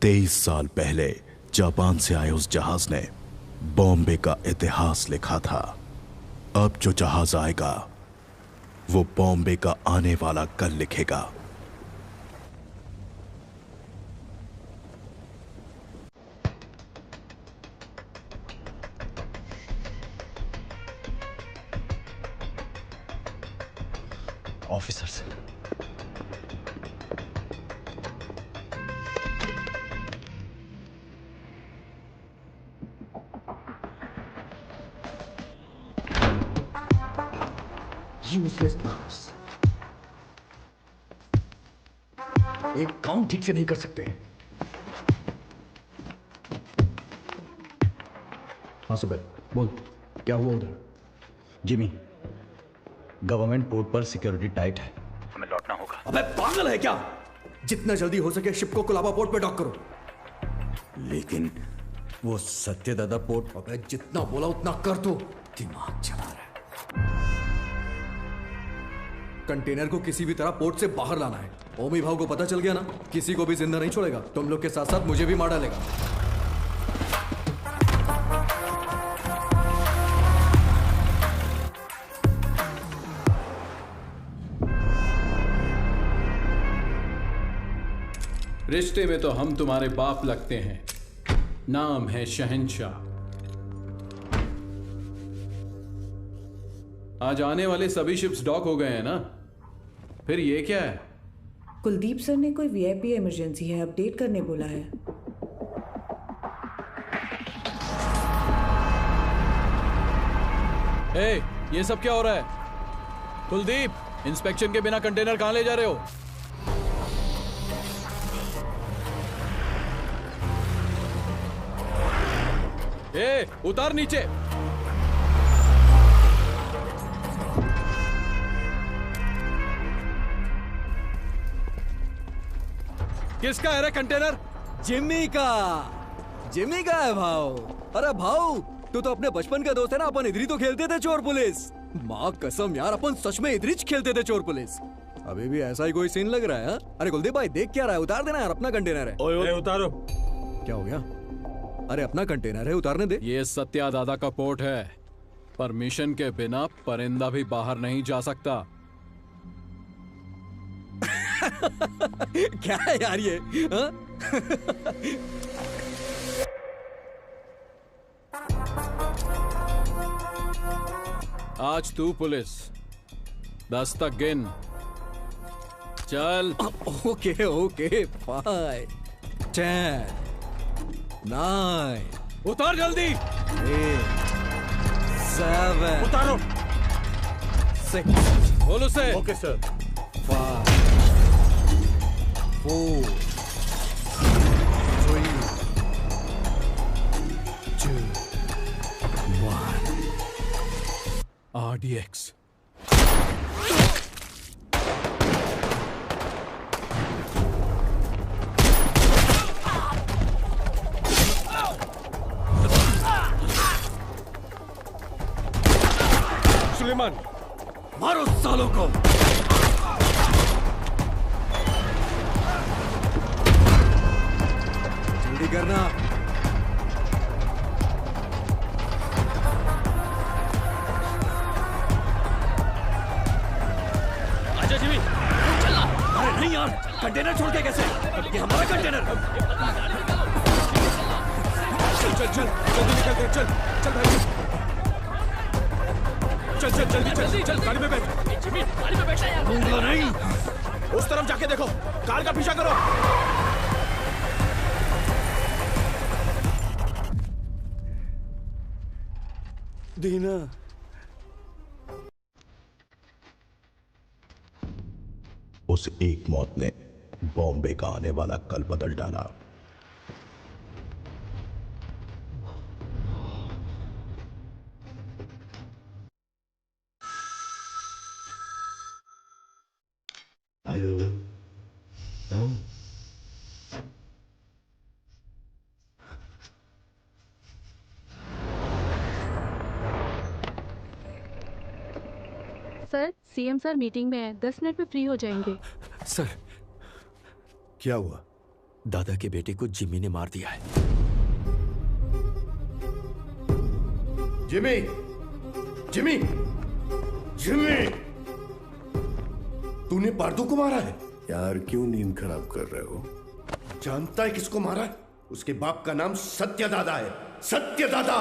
23 साल पहले जापान से आए उस जहाज ने बॉम्बे का इतिहास लिखा था। अब जो जहाज आएगा वो बॉम्बे का आने वाला कल लिखेगा। ऑफिसर से यूजलेस नर्स, एक काम ठीक से नहीं कर सकते। हाँ सुबह बोल, क्या हुआ उधर? जिमी, गवर्नमेंट पोर्ट पर सिक्योरिटी टाइट है, हमें लौटना होगा। अबे पागल है क्या? जितना जल्दी हो सके शिप को कोलाबा पोर्ट पे डॉक करो। लेकिन वो सत्यदादा पोर्ट। अबे जितना बोला उतना कर दो, दिमाग चला रहा है। कंटेनर को किसी भी तरह पोर्ट से बाहर लाना है। ओमी भाव को पता चल गया ना, किसी को भी जिंदा नहीं छोड़ेगा। तुम लोग के साथ साथ मुझे भी मार डालेगा। रिश्ते में तो हम तुम्हारे बाप लगते हैं, नाम है शहंशाह। आज आने वाले सभी शिप्स डॉक हो गए हैं ना? फिर ये क्या है? कुलदीप सर ने कोई वीआईपी इमरजेंसी है अपडेट करने बोला है। ए, ये सब क्या हो रहा है? कुलदीप, इंस्पेक्शन के बिना कंटेनर कहां ले जा रहे हो? ए, उतार नीचे। किसका है रे कंटेनर? जिम्मी का। जिम्मी का है भाव। अरे भाव, तू तो अपने बचपन का दोस्त है ना। अपन इधर ही तो खेलते थे चोर पुलिस। माँ कसम यार, अपन सच में इधर ही खेलते थे चोर पुलिस। अभी भी ऐसा ही कोई सीन लग रहा है हा? अरे कुलदीप भाई देख क्या रहा है? उतार देना यार, अपना कंटेनर है। ओए उतारो। क्या हो गया? अरे अपना कंटेनर है, उतारने दे। ये सत्या दादा का पोर्ट है। परमिशन के बिना परिंदा भी बाहर नहीं जा सकता। क्या है यार ये हा? आज तू पुलिस 10 तक गिन। चल। Okay okay, 5 10 9। उतार जल्दी। 8 7 उतारो। 6। बोलो से। Okay sir. 5 4 3 2 1। RDX। सुलेमान, मारो सालों को। जल्दी करना। आजा जिमी, चल। अरे नहीं यार, कंटेनर छोड़ के कैसे? ये हमारा कंटेनर। चल चल चल, जल्दी निकल के चल। चल भाई, चल चल जल्दी चल। चल गाड़ी में बैठ। जिमी, गाड़ी में बैठ यार। नहीं, उस तरफ जाके देखो, कार का पीछा करो। दीना। उस एक मौत ने बॉम्बे का आने वाला कल बदल डाला। सर, सीएम सर मीटिंग में है, 10 मिनट में फ्री हो जाएंगे। सर, क्या हुआ? दादा के बेटे को जिमी ने मार दिया है। जिमी, जिमी, जिमी, तूने पार्दू को मारा है? यार क्यों नींद खराब कर रहे हो? जानता है किसको मारा है? उसके बाप का नाम सत्यदादा है। सत्यदादा।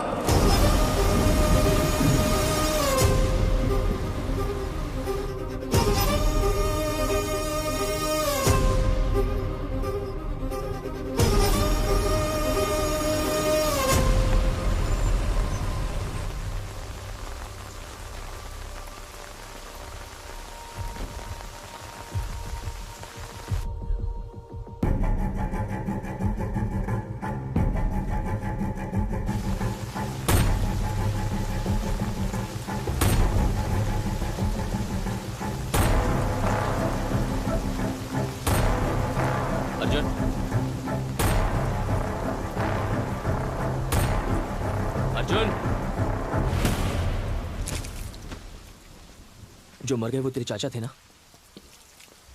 जो मर गए वो तेरे चाचा थे ना?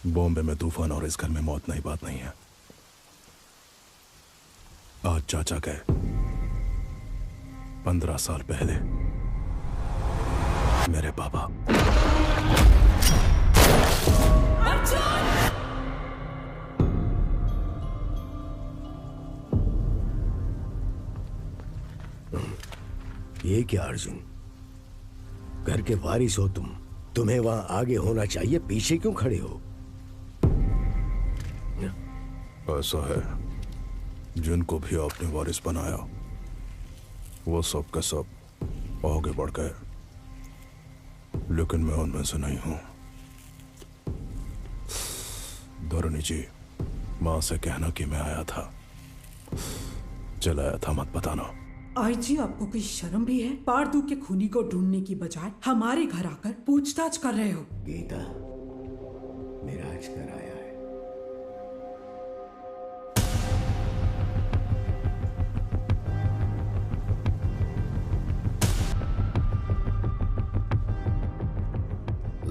बॉम्बे में तूफान और इस घर में मौत नई बात नहीं है। आज चाचा गए, 15 साल पहले मेरे पापा। ये क्या अर्जुन, घर के वारिस हो तुम, तुम्हें वहां आगे होना चाहिए, पीछे क्यों खड़े हो? ऐसा है, जिनको भी आपने वारिस बनाया वो सब का सब आगे बढ़ गए, लेकिन मैं उनमें से नहीं हूं। धरणी जी, मां से कहना कि मैं आया था, चलाया था, मत बताना। आई जी, आपको कोई शर्म भी है? पार्दू के खूनी को ढूंढने की बजाय हमारे घर आकर पूछताछ कर रहे हो। गीता, मेरा आज कर आया है।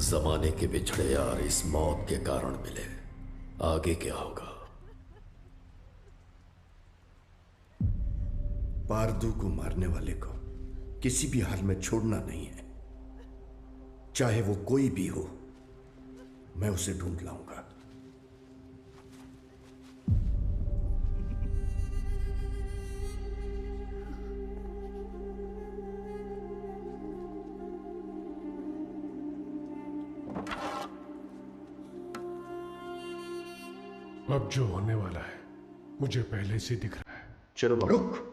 जमाने के बिछड़े यार इस मौत के कारण मिले, आगे क्या होगा? पार्दू को मारने वाले को किसी भी हाल में छोड़ना नहीं है, चाहे वो कोई भी हो। मैं उसे ढूंढ लाऊंगा। अब जो होने वाला है मुझे पहले से दिख रहा है। चलो रुक।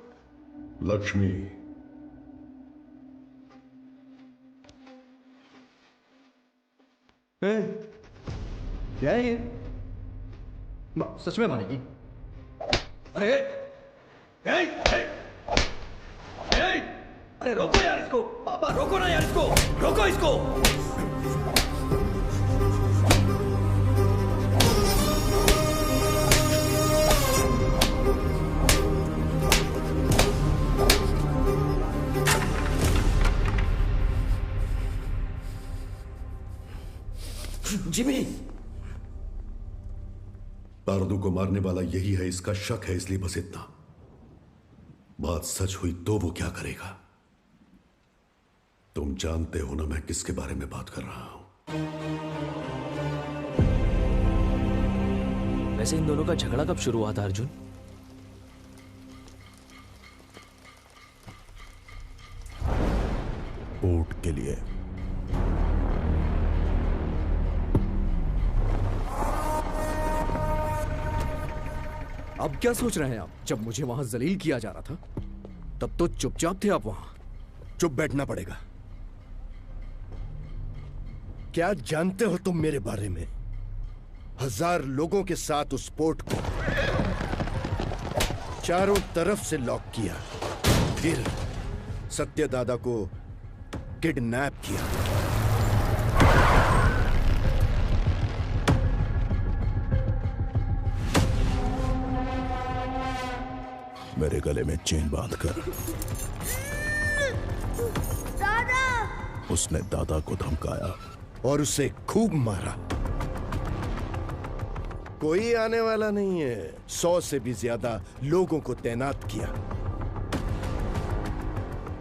लक्ष्मी, क्या है ये? सच में मारेगी? अरे अरे रोको यार इसको, पापा रोको ना यार इसको, रोको इसको। जिमी, पार्दू को मारने वाला यही है, इसका शक है, इसलिए बस इतना। बात सच हुई तो वो क्या करेगा? तुम जानते हो ना मैं किसके बारे में बात कर रहा हूं। वैसे इन दोनों का झगड़ा कब शुरू हुआ था अर्जुन? पोर्ट के लिए। अब क्या सोच रहे हैं आप? जब मुझे वहां जलील किया जा रहा था तब तो चुपचाप थे आप वहां। चुप बैठना पड़ेगा। क्या जानते हो तुम मेरे बारे में? 1000 लोगों के साथ उस पोर्ट को चारों तरफ से लॉक किया, फिर सत्यदादा को किडनैप किया। मेरे गले में चेन बांधकर दादा! उसने दादा को धमकाया और उसे खूब मारा। कोई आने वाला नहीं है। 100 से भी ज्यादा लोगों को तैनात किया।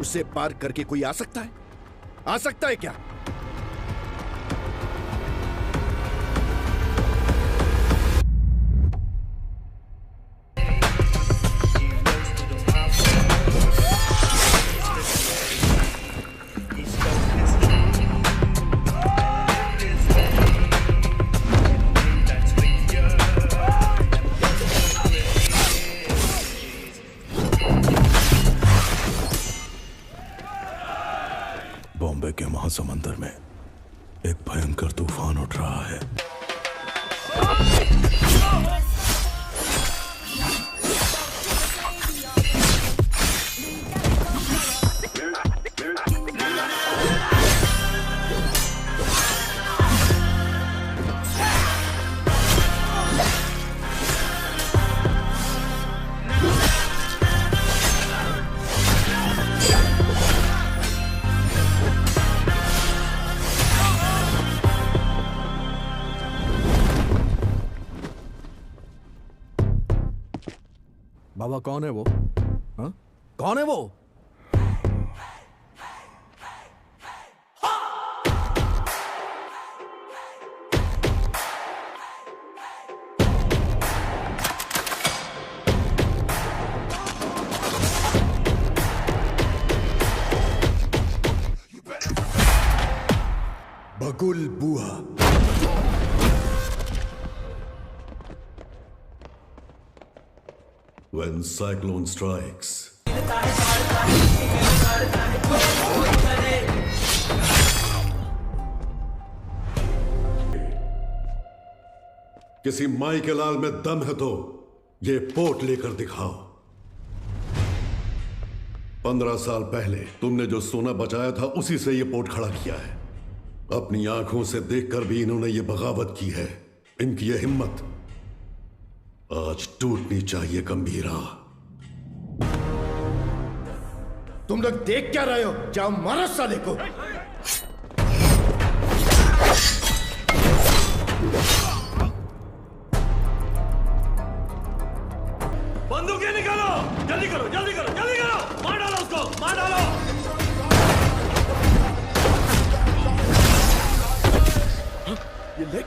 उसे पार करके कोई आ सकता है? आ सकता है क्या? बॉम्बे के महासमुंदर में एक भयंकर तूफान उठ रहा है। बाबा कौन है वो? हाँ? कौन है वो? बगुल बुआ। When cyclone strikes, किसी माई के लाल में दम है तो ये पोर्ट लेकर दिखाओ। 15 साल पहले तुमने जो सोना बचाया था उसी से ये पोर्ट खड़ा किया है। अपनी आंखों से देखकर भी इन्होंने ये बगावत की है। इनकी ये हिम्मत आज टूटनी चाहिए। गंभीरा, तुम लोग देख क्या रहे हो? जाओ मारो साले को। बंदूकें निकालो, जल्दी करो, जल्दी करो, जल्दी करो, मार डालो उसको, मार डालो। ये ले।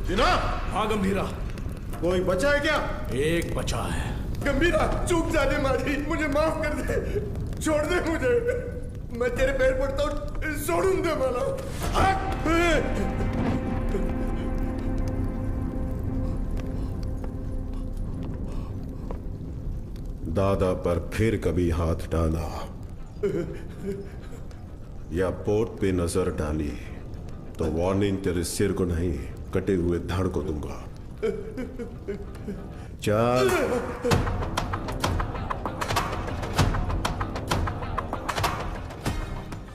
जिना, हाँ गंभीरा, कोई बचा है क्या? एक बचा है। गंभीरा, चूक जाने मारी, मुझे माफ कर दे, छोड़ दे मुझे, मैं तेरे पैर पड़ता हूँ, छोड़ूं दे वाला। दादा पर फिर कभी हाथ डाला या पोर्ट पे नजर डाली तो वार्निंग तेरे सिर को नहीं, कटे हुए धड़ को दूंगा। चल।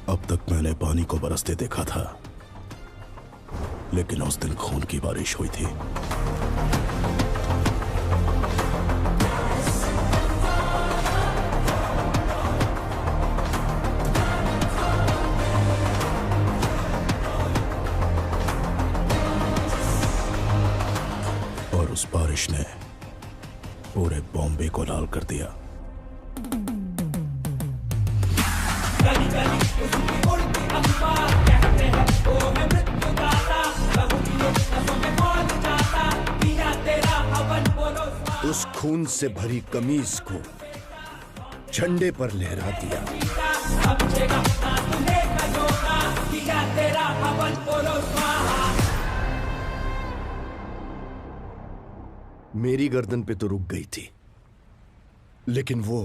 अब तक मैंने पानी को बरसते देखा था, लेकिन उस दिन खून की बारिश हुई थी। और उस बारिश ने पूरे बॉम्बे को लाल कर दिया। उस खून से भरी कमीज को झंडे पर लहरा दिया। मेरी गर्दन पे तो रुक गई थी, लेकिन वो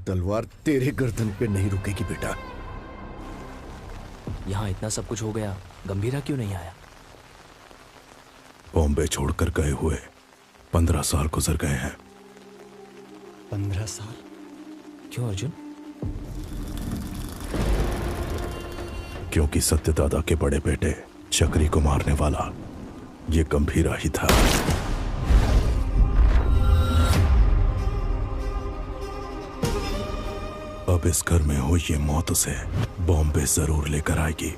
तलवार तेरे गर्दन पे नहीं रुकेगी बेटा। यहाँ इतना सब कुछ हो गया, गंभीरा क्यों नहीं आया? बॉम्बे छोड़कर गए हुए 15 साल गुजर गए हैं। 15 साल? क्यों अर्जुन? क्योंकि सत्यदादा के बड़े बेटे चक्री को मारने वाला ये गंभीरा ही था। अब इस घर में हुई ये मौत उसे बॉम्बे जरूर लेकर आएगी।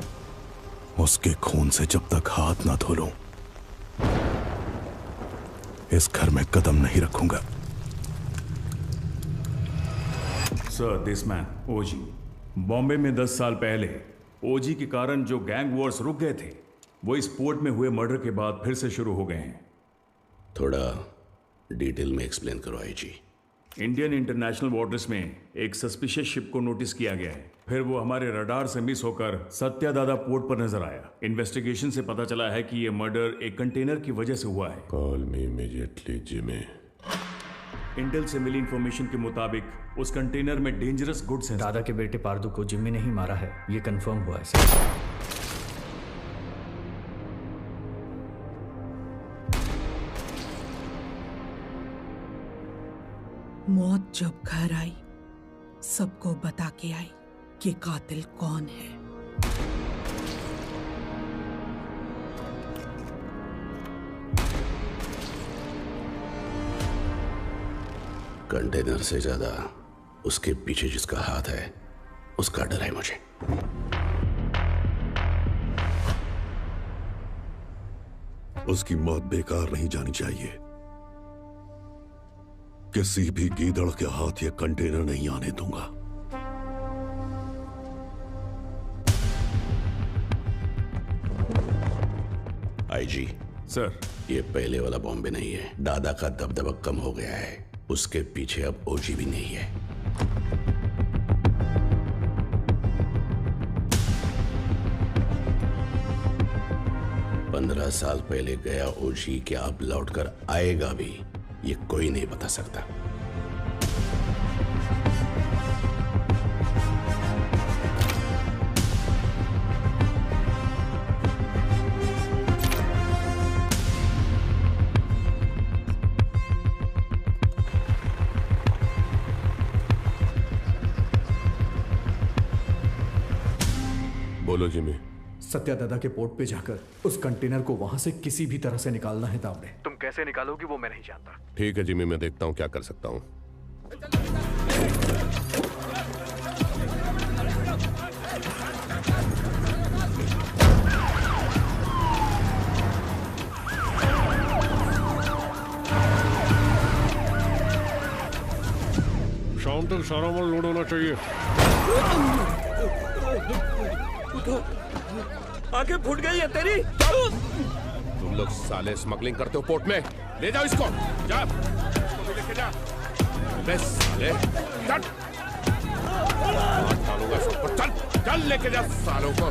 उसके खून से जब तक हाथ ना धो लूं, इस घर में कदम नहीं रखूंगा। सर, दिस मैन ओजी बॉम्बे में 10 साल पहले ओजी के कारण जो गैंग वॉर्स रुक गए थे, वो इस पोर्ट में हुए मर्डर के बाद फिर से शुरू हो गए हैं। थोड़ा डिटेल में एक्सप्लेन करो आईजी। इंडियन इंटरनेशनल वाटर्स में एक सस्पिशियस शिप को नोटिस किया गया है। फिर वो हमारे रडार से मिस होकर सत्यादादा पोर्ट पर नजर आया। इन्वेस्टिगेशन से पता चला है कि ये मर्डर एक कंटेनर की वजह से हुआ है। Call me immediately Jimmy. Intel से मिली इंफॉर्मेशन के मुताबिक उस कंटेनर में डेंजरस गुड्स हैं। दादा के बेटे पारदू को जिम्मी ने ही मारा है, ये कंफर्म हुआ है सर। मौत जब घर आई, सबको बता के आई कि कातिल कौन है। कंटेनर से ज्यादा उसके पीछे जिसका हाथ है, उसका डर है मुझे। उसकी मौत बेकार नहीं जानी चाहिए। किसी भी गीदड़ के हाथ ये कंटेनर नहीं आने दूंगा। आईजी सर, ये पहले वाला बॉम्बे नहीं है। दादा का दबदबा कम हो गया है, उसके पीछे अब ओजी भी नहीं है। पंद्रह साल पहले गया ओजी क्या अब लौटकर आएगा भी, ये कोई नहीं बता सकता। बोलो जिमी। सत्यादादा के पोर्ट पे जाकर उस कंटेनर को वहां से किसी भी तरह से निकालना है तावड़े। तुम कैसे निकालोगी वो मैं नहीं जानता। ठीक है जिमी, मैं देखता हूँ क्या कर सकता हूँ। शाम तक सारा माल लोड होना चाहिए। आंखें फूट गई है तेरी। तुम लोग साले स्मगलिंग करते हो पोर्ट में, ले जाओ इसको। जा, इसको भी लेके जा। बस साले, चल। डालूंगा सबको। चल, चल लेके जा सालों को।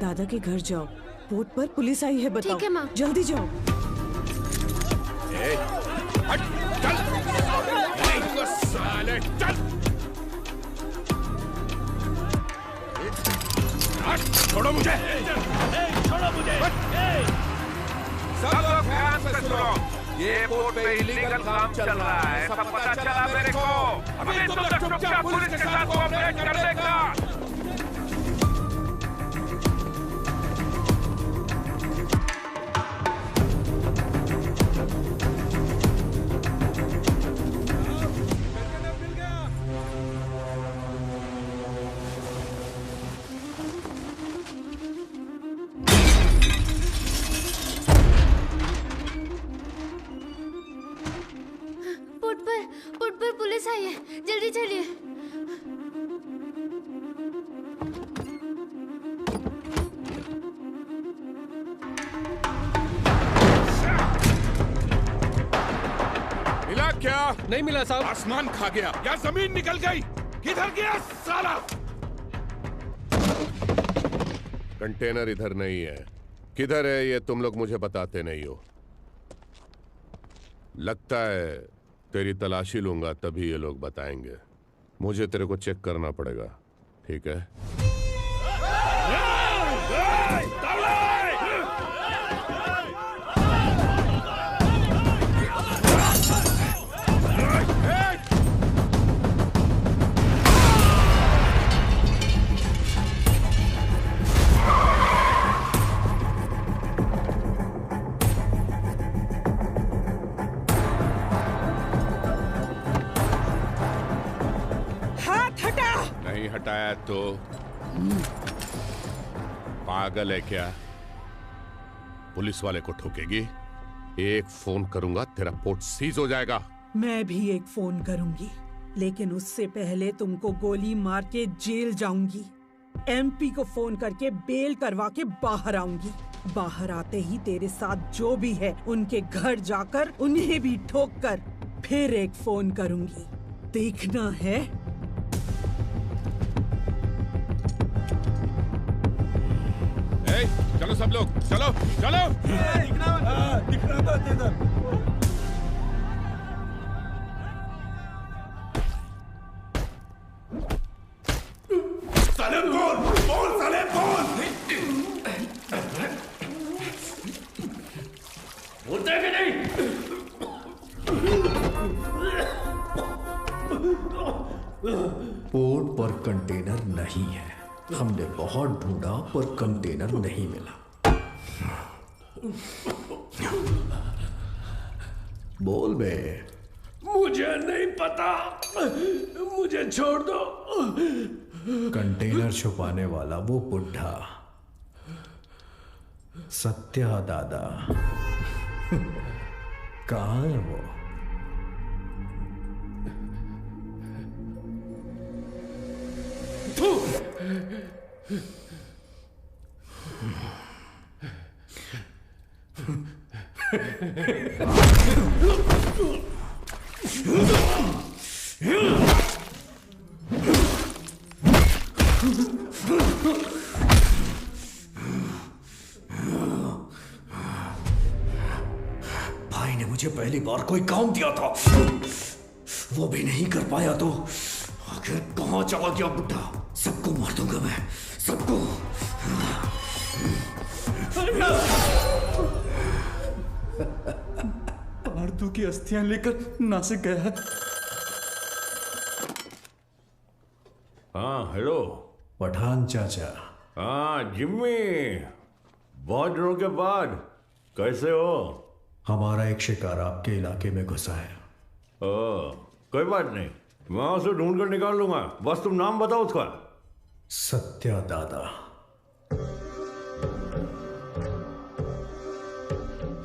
दादा के घर जाओ, बोट पर पुलिस आई है, बताओ। ठीक है माँ। जल्दी जाओ। हट, चल। साले चल। छोड़ो मुझे। छोड़ो मुझे। सब लोग ध्यान से सुनो। ये बोट पे इलीगल काम चल रहा है, सब पता चला मेरे को। अभी तुम लोग चुपचाप पुलिस के साथ कोऑपरेट कर देगा। बोट पर पुलिस आई है, जल्दी चलिए। मिला क्या? नहीं मिला साहब। आसमान खा गया या जमीन निकल गई? किधर गया साला? कंटेनर इधर नहीं है। किधर है ये तुम लोग मुझे बताते नहीं हो। लगता है तेरी तलाशी लूंगा तभी ये लोग बताएंगे। मुझे तेरे को चेक करना पड़ेगा, ठीक है? हटाया तो पागल है क्या? पुलिस वाले को ठोकेगी? एक फोन करूंगा तेरा पोर्ट सीज हो जाएगा। मैं भी एक फोन करूंगी, लेकिन उससे पहले तुमको गोली मार के जेल जाऊंगी। एमपी को फोन करके बेल करवा के बाहर आऊंगी। बाहर आते ही तेरे साथ जो भी है उनके घर जाकर उन्हें भी ठोक कर फिर एक फोन करूंगी। देखना है? चलो सब लोग, चलो चलो। दिखना मत इधर। साले बोल साले बोल। बोलते हैं कि नहीं? पोर्ट पर कंटेनर नहीं है। हमने बहुत ढूंढा पर कंटेनर नहीं मिला। बोल बे। मुझे नहीं पता, मुझे छोड़ दो। कंटेनर छुपाने वाला वो बुढ़ा सत्या दादा कहाँ है वो? भाई ने मुझे पहली बार कोई काम दिया था, वो भी नहीं कर पाया तो आखिर कहां चला गया बुड्ढा? सबको मार दूंगा मैं, सबको। पार्दू की अस्थियां लेकर नासिक गया है। हाँ हेलो पठान चाचा। हाँ जिम्मी, बहुत दिनों के बाद कैसे हो? हमारा एक शिकार आपके इलाके में घुसा है। कोई बात नहीं, मैं उसे ढूंढ कर निकाल लूंगा, बस तुम नाम बताओ उसका। सत्या दादा।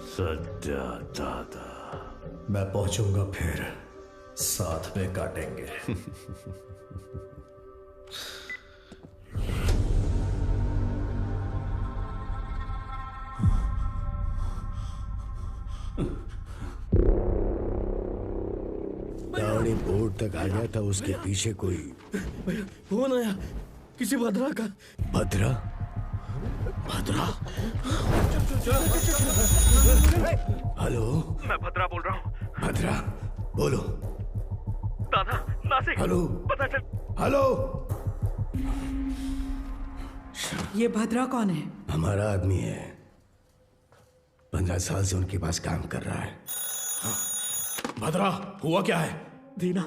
सत्या दादा। मैं पहुंचूंगा फिर साथ में काटेंगे। दावड़ी बोर्ड तक आ गया था, उसके पीछे कोई फोन आया किसी भद्रा का। भद्रा? भद्रा। हेलो, मैं भद्रा बोल रहा हूँ। भद्रा बोलो। दादा, नासिक। हेलो, पता चल। हेलो। ये भद्रा कौन है? हमारा आदमी है, 15 साल से उनके पास काम कर रहा है। भद्रा, हुआ क्या है? दीना,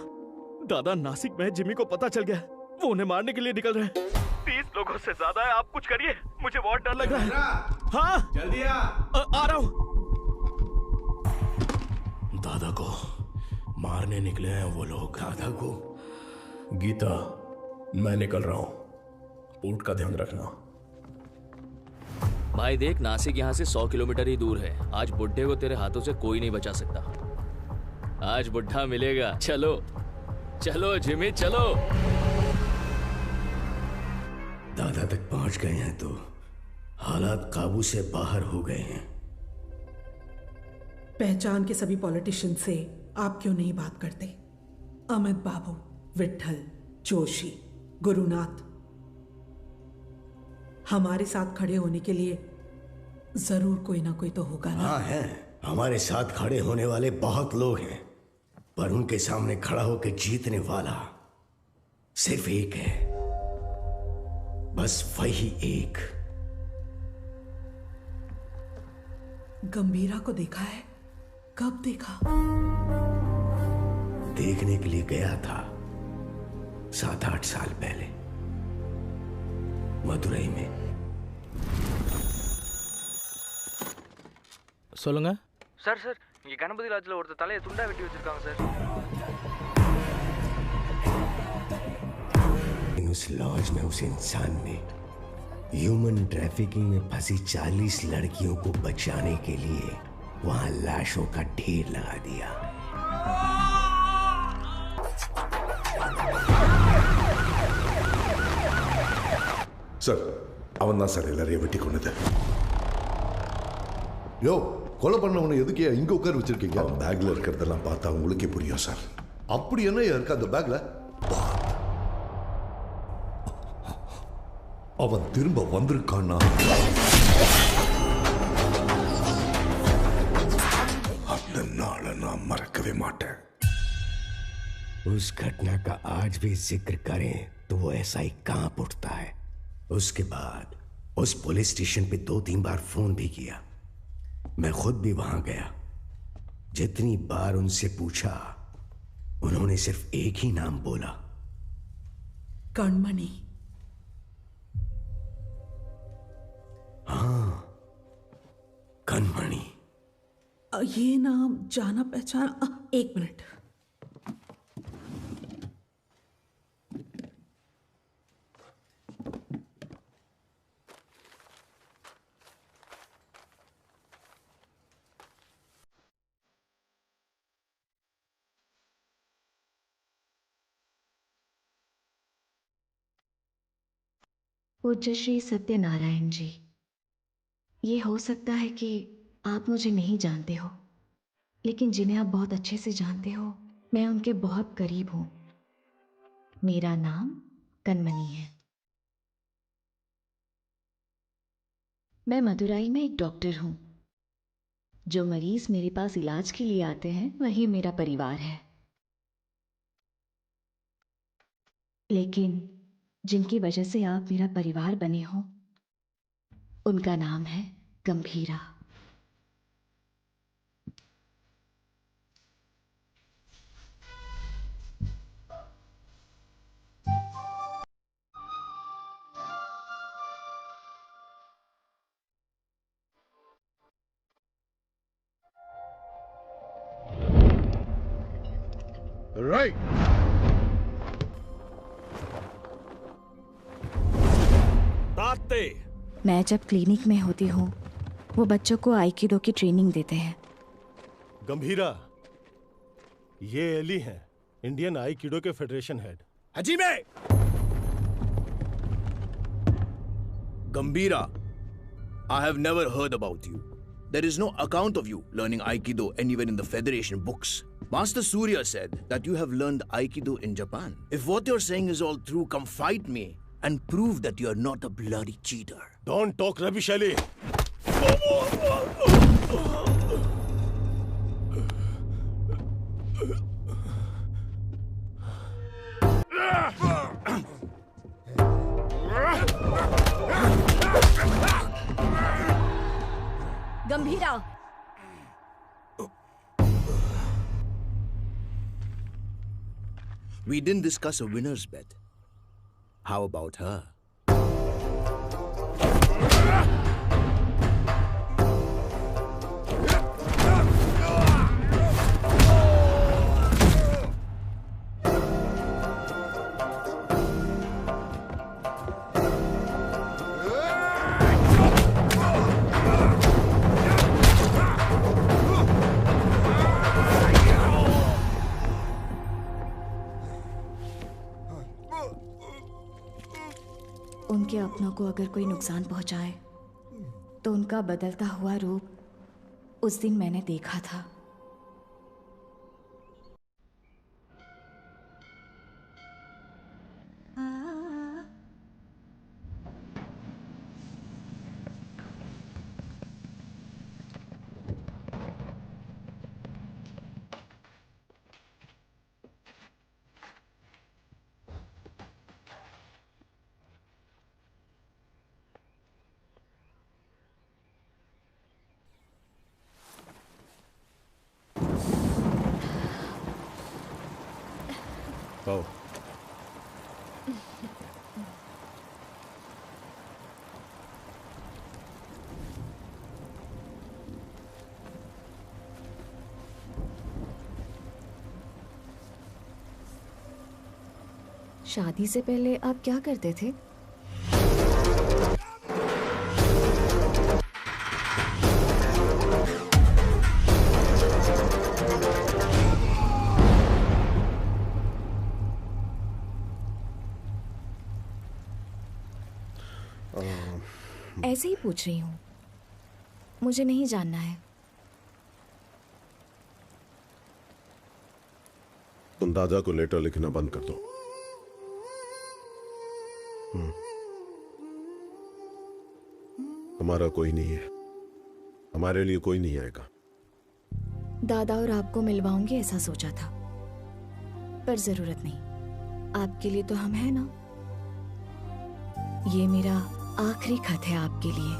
दादा नासिक में जिमी को पता चल गया, वो उन्हें मारने के लिए निकल रहे हैं। 30 लोगों से ज्यादा है, आप कुछ करिए, मुझे बहुत डर लग रहा है। हाँ जल्दी आ रहा हूँ। दादा को मारने निकले हैं वो लोग। दादा को? गीता, मैं निकल रहा हूँ, पोर्ट का ध्यान रखना। भाई देख, नासिक यहाँ से 100 किलोमीटर ही दूर है। आज बुड्ढे को तेरे हाथों से कोई नहीं बचा सकता। आज बुड्ढा मिलेगा। चलो चलो जिमी, चलो। दादा तक पहुंच गए हैं तो हालात काबू से बाहर हो गए हैं। पहचान के सभी पॉलिटिशियन से आप क्यों नहीं बात करते? अमित बाबू, विट्ठल, जोशी, गुरुनाथ, हमारे साथ खड़े होने के लिए जरूर कोई ना कोई तो होगा ना? हाँ है, हमारे साथ खड़े होने वाले बहुत लोग हैं, पर उनके सामने खड़ा होकर जीतने वाला सिर्फ एक है, बस वही एक। गंभीरा को देखा है? कब देखा? देखने के लिए गया था 7-8 साल पहले, मदुरई में। சொல்லுங்க சார் சார், இங்க கணபதி லாட்ஜ்ல ஒருத்தர் தலையை துண்டா வெட்டி வச்சிருக்காங்க சார்। उस लॉज में उस इंसान ने ह्यूमन ट्रैफिकिंग में फंसी 40 लड़कियों को बचाने के लिए वहां लाशों का ढेर लगा दिया। சார், அவன் தான் சார் எல்லாரையும் வெட்டி கொண்டது. யோ, கொலை பண்ணவனை எதுக்கே இங்க உட்கார வச்சிருக்கீங்க? அவன் பேக்ல இருக்கிறதெல்லாம் பார்த்தா உங்களுக்கே புரியும் சார். அப்படி என்ன இருக்கு அந்த பேக்ல? அவன் திரும்ப வந்திருக்கானா? அந்த நாளை நான் மறக்கவே மாட்டேன். उस घटना का आज भी जिक्र करें तो वो ऐसा ही कांप उठता है। उसके बाद उस पुलिस स्टेशन पे 2-3 बार फोन भी किया। मैं खुद भी वहां गया। जितनी बार उनसे पूछा, उन्होंने सिर्फ एक ही नाम बोला, कणमणि। हाँ, कणमणि। ये नाम जाना पहचाना। एक मिनट। पूज्य श्री सत्यनारायण जी, ये हो सकता है कि आप मुझे नहीं जानते हो, लेकिन जिन्हें आप बहुत अच्छे से जानते हो, मैं उनके बहुत करीब हूँ। मेरा नाम कणमणि है। मैं मदुरई में एक डॉक्टर हूँ। जो मरीज मेरे पास इलाज के लिए आते हैं वही मेरा परिवार है, लेकिन जिनकी वजह से आप मेरा परिवार बने हो, उनका नाम है गंभीरा। Right. मैं जब क्लिनिक में होती हूँ, वो बच्चों को आइकिडो की ट्रेनिंग देते हैं। गंभीरा, ये एली हैं, इंडियन आइकिडो के फेडरेशन हेड। हजीमे! Gambhira, I have never heard about you. There is no account of you learning Aikido anywhere in the Federation books. Master Surya said that you have learned Aikido in Japan. If what you're saying is all true, come fight me and prove that you're not a bloody cheater. Don't talk rubbish, Ali. Gambhira, We didn't discuss a winner's bet. How about her? उनके अपनों को अगर कोई नुकसान पहुंचाए तो उनका बदलता हुआ रूप उस दिन मैंने देखा था। Oh. शादी से पहले आप क्या करते थे? ऐसे ही पूछ रही हूँ, मुझे नहीं जानना है। तुम दादा को लेटर लिखना बंद कर दो। हमारा कोई नहीं है, हमारे लिए कोई नहीं आएगा। दादा और आपको मिलवाऊंगी ऐसा सोचा था, पर जरूरत नहीं। आपके लिए तो हम हैं ना। ये मेरा आखिरी खत है आपके लिए।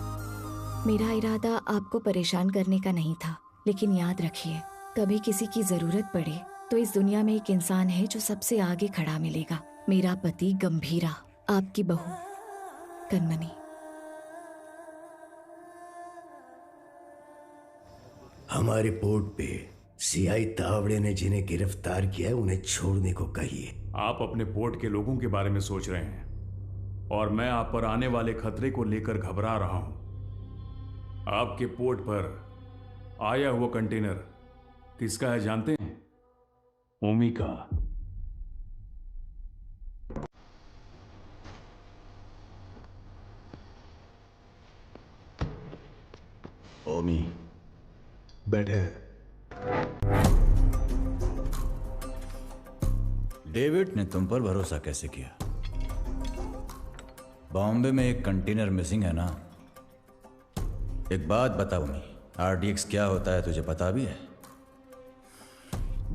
मेरा इरादा आपको परेशान करने का नहीं था, लेकिन याद रखिए, कभी किसी की जरूरत पड़े तो इस दुनिया में एक इंसान है जो सबसे आगे खड़ा मिलेगा। मेरा पति गंभीरा, आपकी बहू कनमनी। हमारे पोर्ट पे सीआई तावड़े ने जिन्हें गिरफ्तार किया है उन्हें छोड़ने को कहिए। आप अपने पोर्ट के लोगों के बारे में सोच रहे हैं और मैं आप पर आने वाले खतरे को लेकर घबरा रहा हूं। आपके पोर्ट पर आया हुआ कंटेनर किसका है जानते हैं? ओमी का। ओमी बैठे। डेविड ने तुम पर भरोसा कैसे किया? बॉम्बे में एक कंटेनर मिसिंग है ना? एक बात बताओ मी, आरडीएक्स क्या होता है तुझे पता भी है?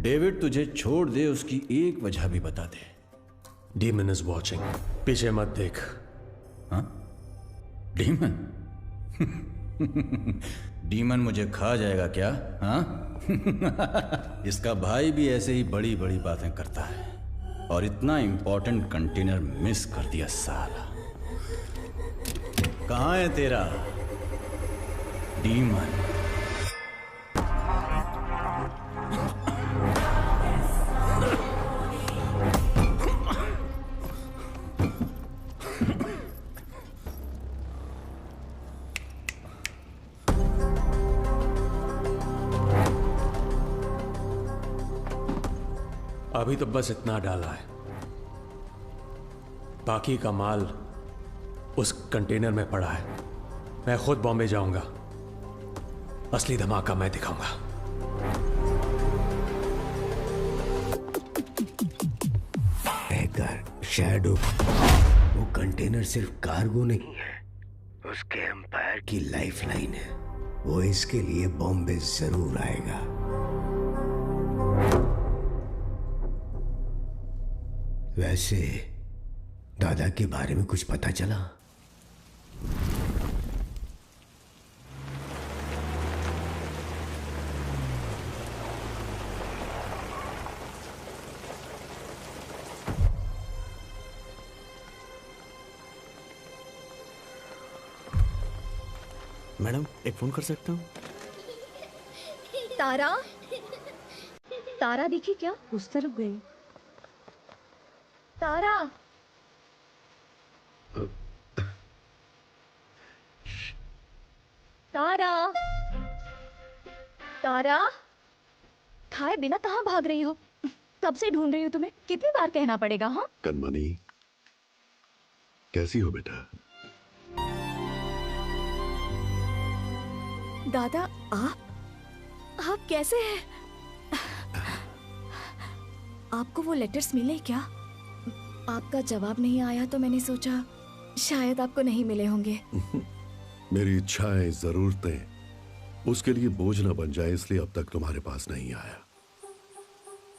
डेविड तुझे छोड़ दे उसकी एक वजह भी बता दे। डीमन इज वॉचिंग, पीछे मत देख। हाँ? डीमन? डीमन मुझे खा जाएगा क्या? हाँ? इसका भाई भी ऐसे ही बड़ी बड़ी बातें करता है और इतना इंपॉर्टेंट कंटेनर मिस कर दिया साला। कहाँ है तेरा डीमन? अभी तो बस इतना डाला है, बाकी का माल उस कंटेनर में पड़ा है। मैं खुद बॉम्बे जाऊंगा, असली धमाका मैं दिखाऊंगा। शैडो वो कंटेनर सिर्फ कार्गो नहीं है, उसके एम्पायर की लाइफलाइन है। वो इसके लिए बॉम्बे जरूर आएगा। वैसे दादा के बारे में कुछ पता चला? मैडम एक फोन कर सकता हूँ? तारा, तारा दिखी क्या? उस तरफ गई। तारा, तारा, तारा, खाए बिना कहाँ भाग रही हो? कब से ढूंढ रही हूँ तुम्हें, कितनी बार कहना पड़ेगा? हाँ कनमनी, कैसी हो बेटा? दादा, आप कैसे हैं? आपको वो लेटर्स मिले क्या? आपका जवाब नहीं आया तो मैंने सोचा शायद आपको नहीं मिले होंगे। मेरी इच्छाएं, जरूरतें उसके लिए बोझ न बन जाए, इसलिए अब तक तुम्हारे पास नहीं आया।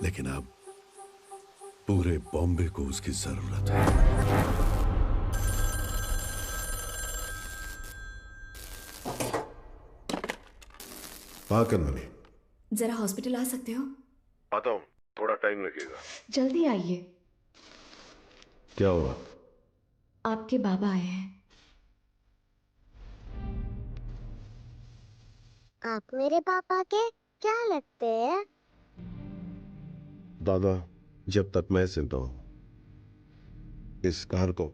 लेकिन अब पूरे बॉम्बे को उसकी जरूरत है। हाँ कनमनी, जरा हॉस्पिटल आ सकते हो? आता हूँ, थोड़ा टाइम लगेगा। जल्दी आइए। क्या हुआ? आपके बाबा आए हैं। आप मेरे पापा के क्या लगते हैं? दादा, जब तक मैं जिंदा हूं, इस कार को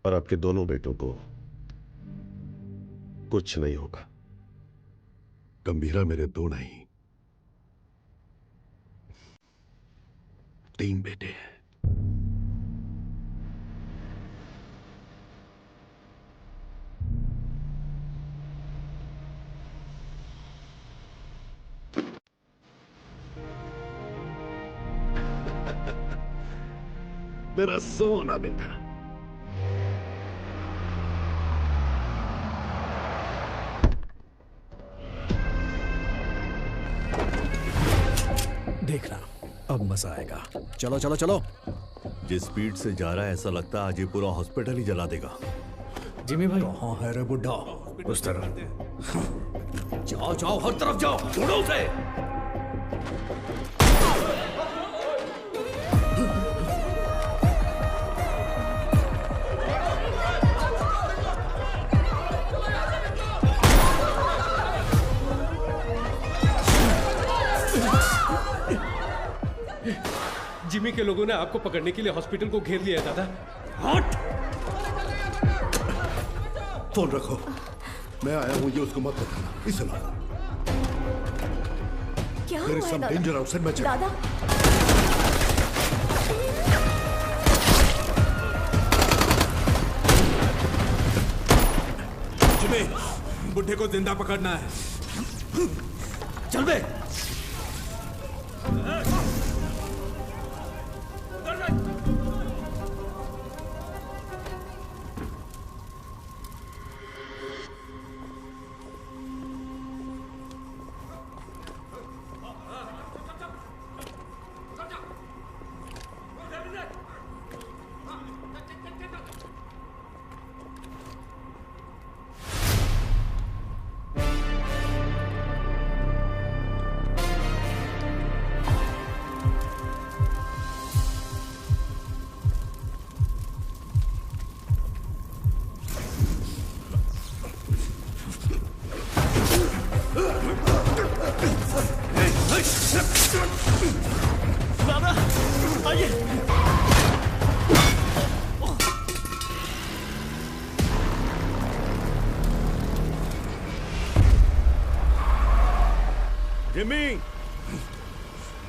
और आपके दोनों बेटों को कुछ नहीं होगा। गंभीरा मेरे दो नहीं, 3 बेटे हैं। मेरा सोना बेटा। देखना अब मजा आएगा। चलो चलो चलो। जिस स्पीड से जा रहा है ऐसा लगता है आज ये पूरा हॉस्पिटल ही जला देगा। जिमी भाई कहाँ है रे बुड्ढा? उस तरफ जाओ जाओ, हर तरफ जाओ, ढूंढो उसे। जिमी के लोगों ने आपको पकड़ने के लिए हॉस्पिटल को घेर लिया है दादा। हट! फोन रखो, मैं आया हूं, ये उसको मत बताना। इसे लो। क्या There is हुआ है some दादा? danger outside, मैं चल। दादा, जिमी, बुड्ढे को जिंदा पकड़ना है। चल बे। दादा आइए। जिमी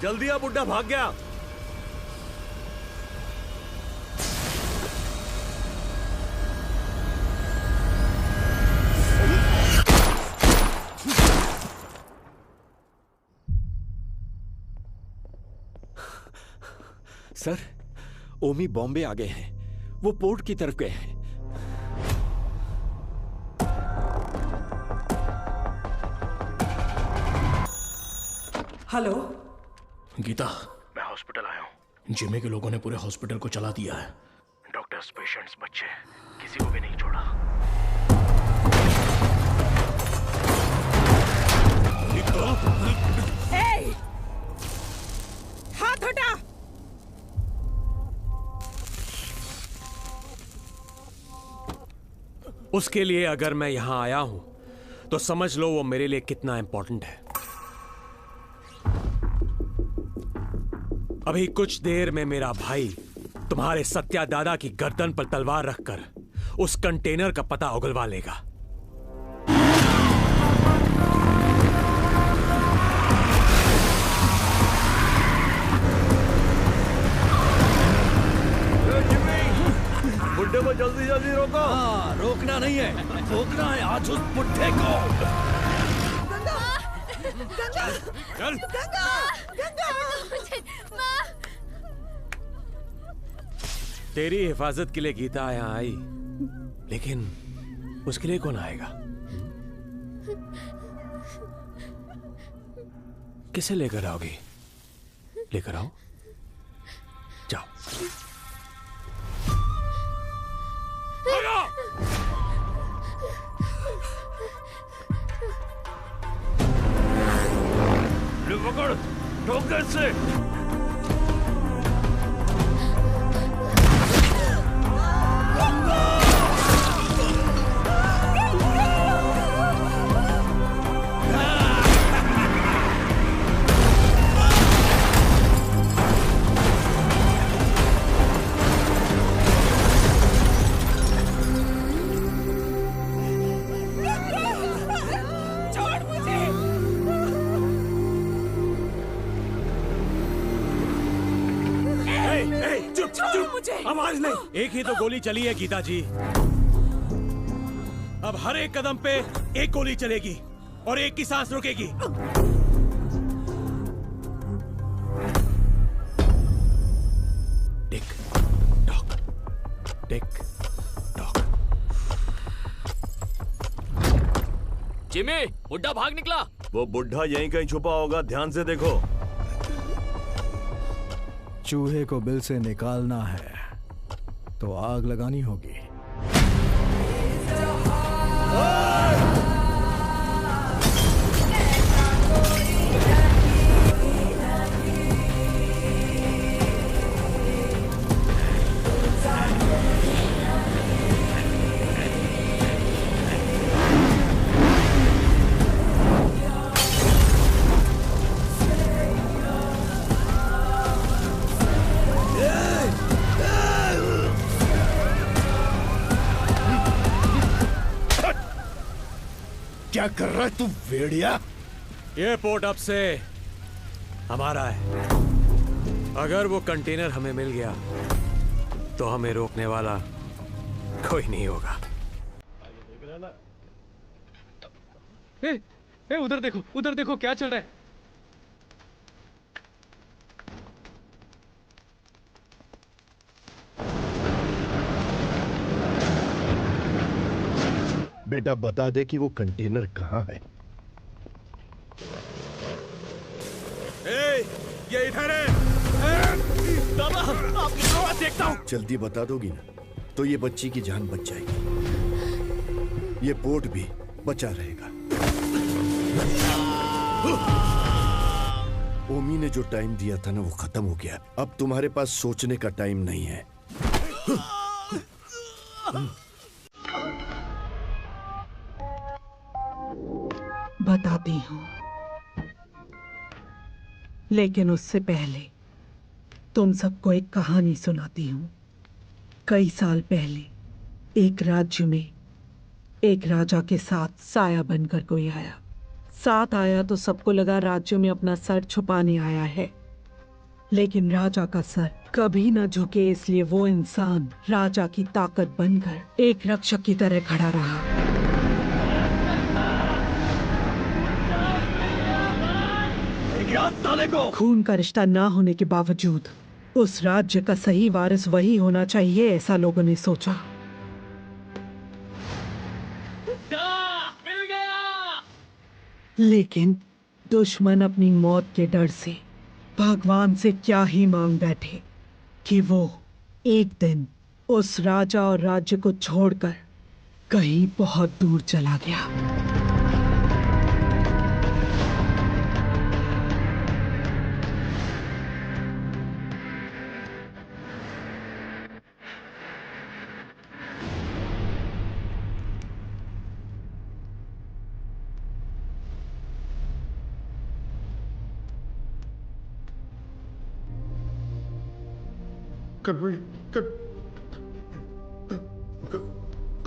जल्दी आ, बुड्ढा भाग गया। सर, ओमी बॉम्बे आ गए हैं। वो पोर्ट की तरफ गए हैं। हेलो गीता, मैं हॉस्पिटल आया हूँ। जिमी के लोगों ने पूरे हॉस्पिटल को चला दिया है। डॉक्टर्स, पेशेंट्स, बच्चे, किसी को भी नहीं छोड़ा। ए! हाथ हटा। उसके लिए अगर मैं यहां आया हूं तो समझ लो वो मेरे लिए कितना इंपॉर्टेंट है। अभी कुछ देर में मेरा भाई तुम्हारे सत्या दादा की गर्दन पर तलवार रखकर उस कंटेनर का पता उगलवा लेगा। बुड्ढे को जल्दी जल्दी रोको। हाँ, रोकना नहीं है, रोकना है आज उस बुड्ढे को। चल। तेरी हिफाजत के लिए गीता यहाँ आई, लेकिन उसके लिए कौन आएगा? किसे लेकर आओगी? लेकर आओ, जाओ। पकड़, ठोक दे इससे। आवाज नहीं। एक ही तो गोली चली है गीता जी। अब हर एक कदम पे एक गोली चलेगी और एक की सांस रुकेगी। Tick tock, tick tock. Jimmy, बुड्ढा भाग निकला। वो बुड्ढा यहीं कहीं छुपा होगा, ध्यान से देखो। चूहे को बिल से निकालना है तो आग लगानी होगी। क्या कर रहा है तू भेड़िया? ये पोर्ट अब से हमारा है। अगर वो कंटेनर हमें मिल गया तो हमें रोकने वाला कोई नहीं होगा। उधर देखो, उधर देखो क्या चल रहा है। बेटा बता दे कि वो कंटेनर कहाँ है। ये इधर है। दादा, आपकी आवाज देखता हूँ। जल्दी बता दोगी ना तो ये बच्ची की जान बच जाएगी। ये पोर्ट भी बचा रहेगा। ओमी ने जो टाइम दिया था ना वो खत्म हो गया। अब तुम्हारे पास सोचने का टाइम नहीं है। बताती हूँ, लेकिन उससे पहले तुम सबको एक कहानी सुनाती हूँ। कई साल पहले एक राज्य में एक राजा के साथ साया बनकर कोई आया। साथ आया तो सबको लगा राज्य में अपना सर छुपाने आया है, लेकिन राजा का सर कभी न झुके, इसलिए वो इंसान राजा की ताकत बनकर एक रक्षक की तरह खड़ा रहा। खून का रिश्ता ना होने के बावजूद उस राज्य का सही वारिस वही होना चाहिए, ऐसा लोगों ने सोचा। मिल गया। लेकिन दुश्मन अपनी मौत के डर से भगवान से क्या ही मांग बैठे कि वो एक दिन उस राजा और राज्य को छोड़कर कहीं बहुत दूर चला गया।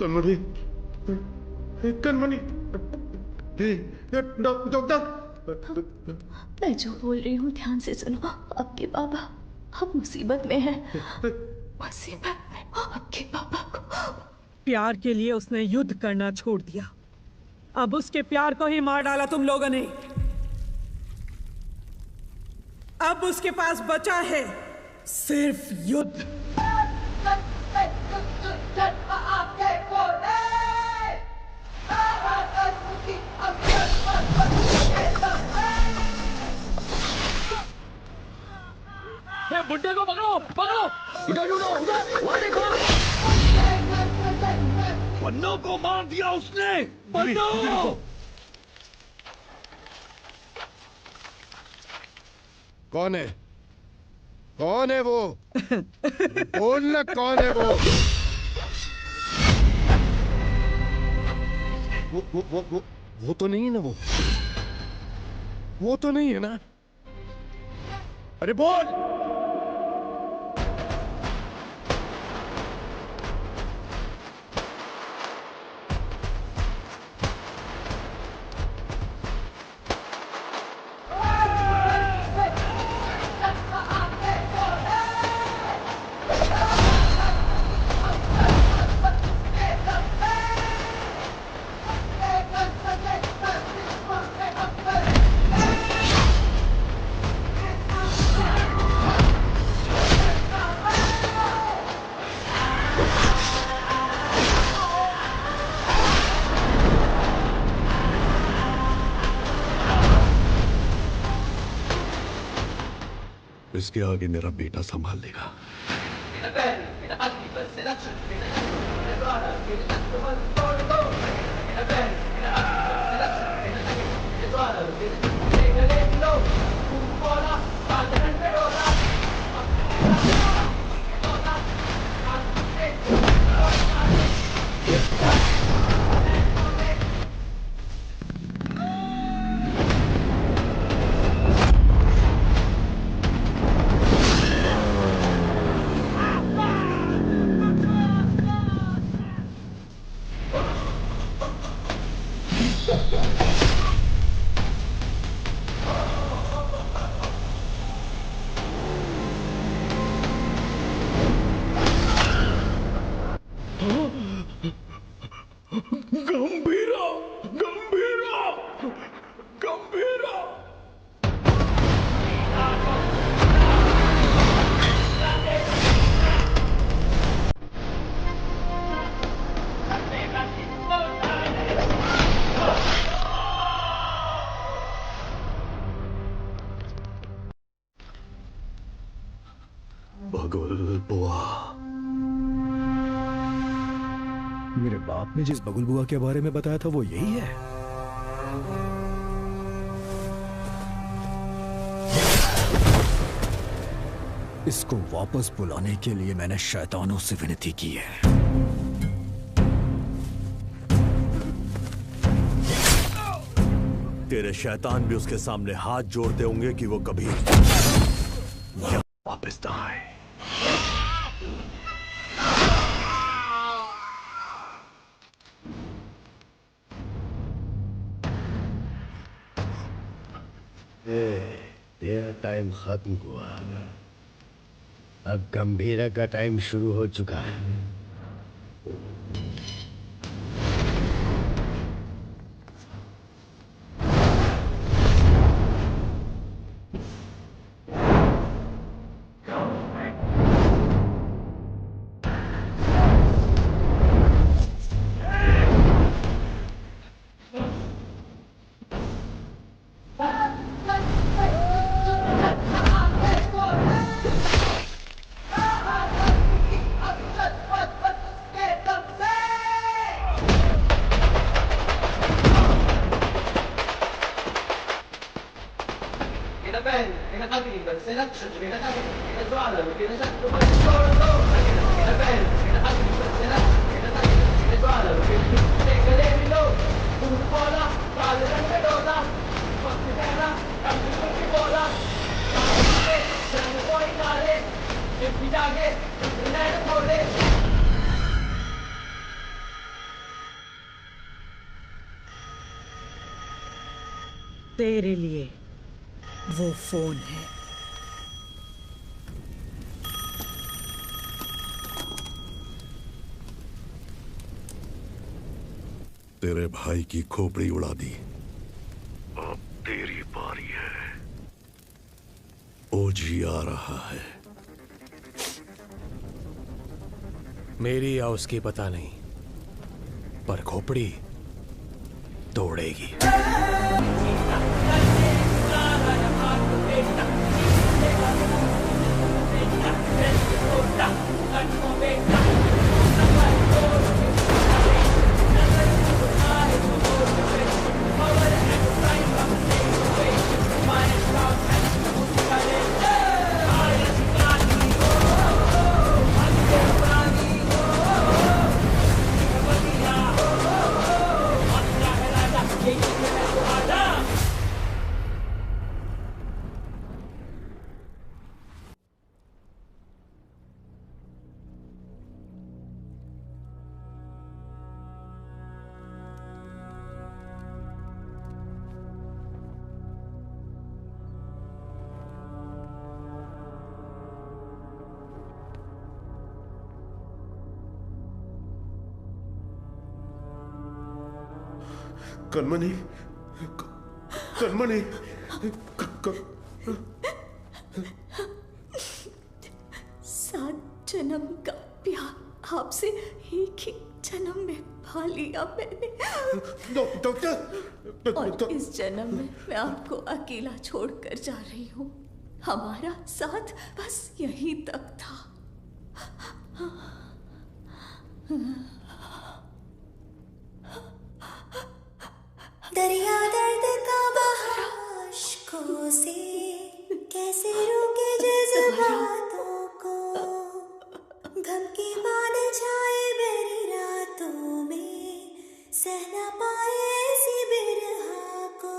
कनमणि, कनमणि, डॉक्टर। मैं जो बोल रही हूँ ध्यान से सुनो। आपके बाबा अब मुसीबत में है, मुसीबत में। आपके पापा को प्यार के लिए उसने युद्ध करना छोड़ दिया, अब उसके प्यार को ही मार डाला तुम लोगों ने। अब उसके पास बचा है सिर्फ युद्ध। बुड्ढे को पकड़ो, पकड़ो। इधर ढूंढो, उधर, वहाँ देखो। पन्नों को मार दिया उसने। पन्नों। कौन है? कौन है वो? बोलना कौन है वो? वो तो नहीं है ना वो तो नहीं है ना? अरे बोल। इसके आगे मेरा बेटा संभाल लेगा। गंभीरा, गंभीरा, गंभीरा। बगुल बुआ। मेरे बाप ने जिस बगुल बुआ के बारे में बताया था वो यही है। इसको वापस बुलाने के लिए मैंने शैतानों से विनती की है। तेरे शैतान भी उसके सामने हाथ जोड़ते होंगे कि वो कभी वापस ना आए। तेरा टाइम खत्म हुआ, अब गंभीरा का टाइम शुरू हो चुका है। तेरे लिए वो फोन है। तेरे भाई की खोपड़ी उड़ा दी, अब तेरी बारी है। ओजी आ रहा है। मेरी या उसकी पता नहीं, पर खोपड़ी तोड़ेगी। कनमनी, कनमनी, सात जन्म का प्यार आपसे एक ही जन्म में पा लिया मैंने। डॉक्टर, और इस जन्म में मैं आपको अकेला छोड़कर जा रही हूँ। हमारा साथ बस यहीं तक था। दरिया दर्द का बहा अश्कों से कैसे रोके जज्बातों को, गम की बात छाए मेरी रातों में, सह न पाए ऐसी बिरहा को।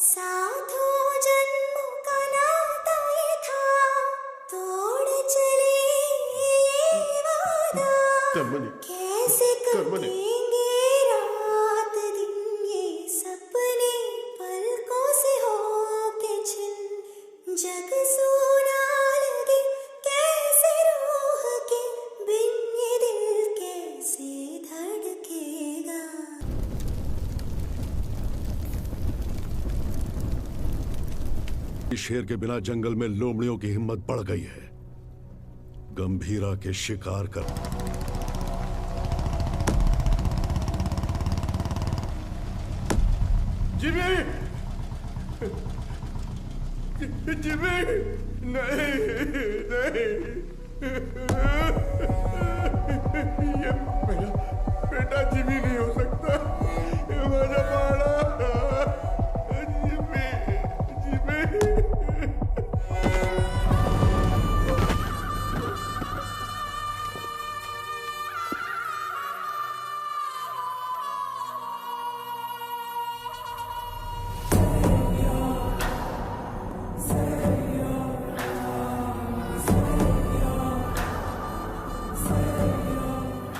साथों जन्मों का नाता ये था, तोड़ चले ये वादा। कैसे करेंगे रात दिन ये सपने पलकों से होके छिन। जग सोना लगे कैसे रूह के बिन, ये दिल कैसे धड़केगा। शेर के बिना जंगल में लोमड़ियों की हिम्मत बढ़ गई है। गंभीरा के शिकार कर जिमी, जिमी, नहीं, नहीं, ये मेरा बेटा जिमी नहीं हो सकता। ये मेरा बाड़ा जिमी, जिमी।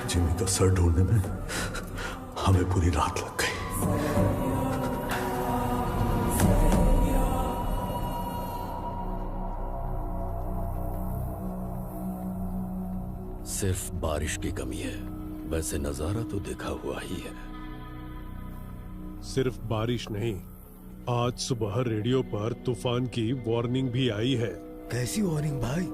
जिमी का सर ढूंढने में हमें पूरी रात लग गई। सिर्फ बारिश की कमी है, वैसे नजारा तो देखा हुआ ही है। सिर्फ बारिश नहीं, आज सुबह रेडियो पर तूफान की वार्निंग भी आई है। कैसी वार्निंग भाई?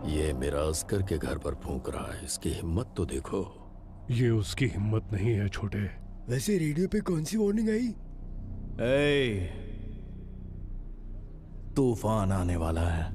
ये मेरा अस्कर के घर पर फूंक रहा है, इसकी हिम्मत तो देखो। ये उसकी हिम्मत नहीं है छोटे। वैसे रेडियो पे कौन सी वार्निंग आई? तूफान आने वाला है।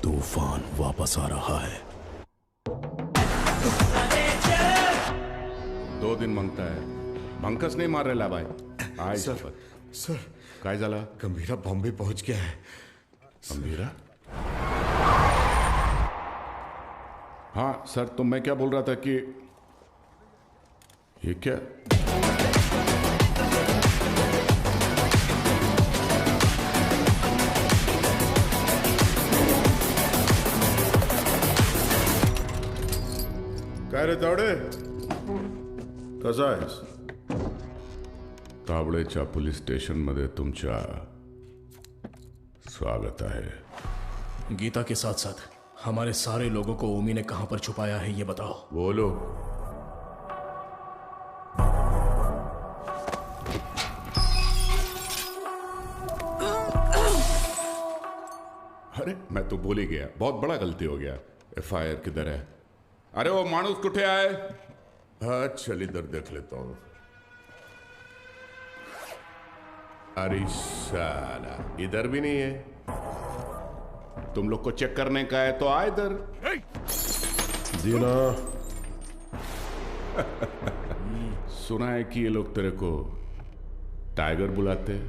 तूफान वापस आ रहा है। 2 दिन मांगता है, भंकस नहीं मार रेला भाई। आय सर काय झाला? गंभीरा बॉम्बे पहुंच गया है। गंभीरा? हाँ सर, तो मैं क्या बोल रहा था कि ये क्या काय रे तावडे, कसा आहेस? तावडेच्या पोलीस स्टेशन मध्ये तुमच्या स्वागत है। गीता के साथ साथ हमारे सारे लोगों को ओमी ने कहां पर छुपाया है ये बताओ। बोलो। अरे मैं तो बोल ही गया, बहुत बड़ा गलती हो गया। FIR किधर है? अरे वो मानुस कुठे आए? हाँ चल इधर देख लेता हूं। अरे साला इधर भी नहीं है। तुम लोग को चेक करने का है तो आ इधर। दीना सुना है कि ये लोग तेरे को टाइगर बुलाते हैं।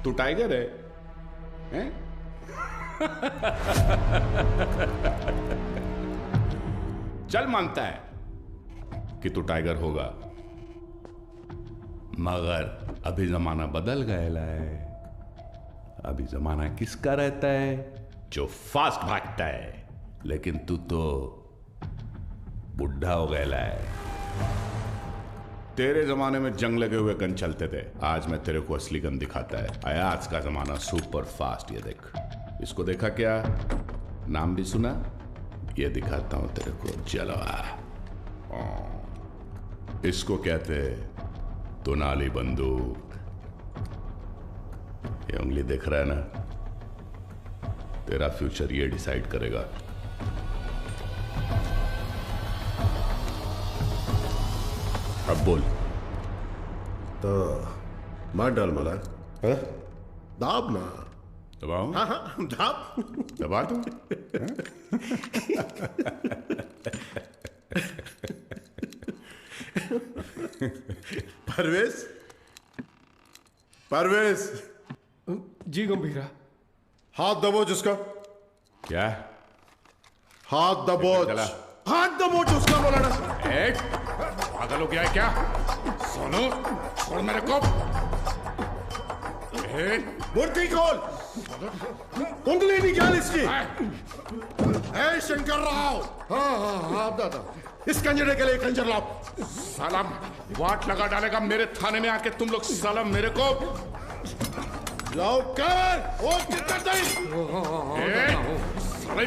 तू टाइगर है, हैं? चल मानता है कि तू टाइगर होगा, मगर अभी जमाना बदल गया है। अभी जमाना किसका रहता है? जो फास्ट भागता है। लेकिन तू तो बुढ़ा हो गया है। तेरे जमाने में जंग लगे हुए गन चलते थे, आज मैं तेरे को असली गन दिखाता है। आया आज का जमाना सुपर फास्ट। ये देख, इसको देखा क्या? नाम भी सुना? ये दिखाता हूं तेरे को, जलवा। इसको कहते दोनाली बंदूक। ये उंगली देख रहा है ना? तेरा फ्यूचर ये डिसाइड करेगा। अब बोल। तो मार डाल मला, हाँ? दाब ना। दबाओ? हाँ हाँ दाब। दबा दूं? परवेज, परवेज। जी गंभीरा। हाथ दबोच उसका। क्या? हाथ दबोच। हाथ दबोच उसका, बोला ना। पागल हो गया है क्या? सोनू छोड़ मेरे को। मूर्ति खोल। उंगली निकाल इसकी। ए शंकर राव। हाँ हाँ हाँ दादा, इस कंजरे के लिए कंजर लाओ। साला वाट लगा डालेगा मेरे थाने में आके तुम लोग। साला मेरे को लाओ कर। वो कितना साले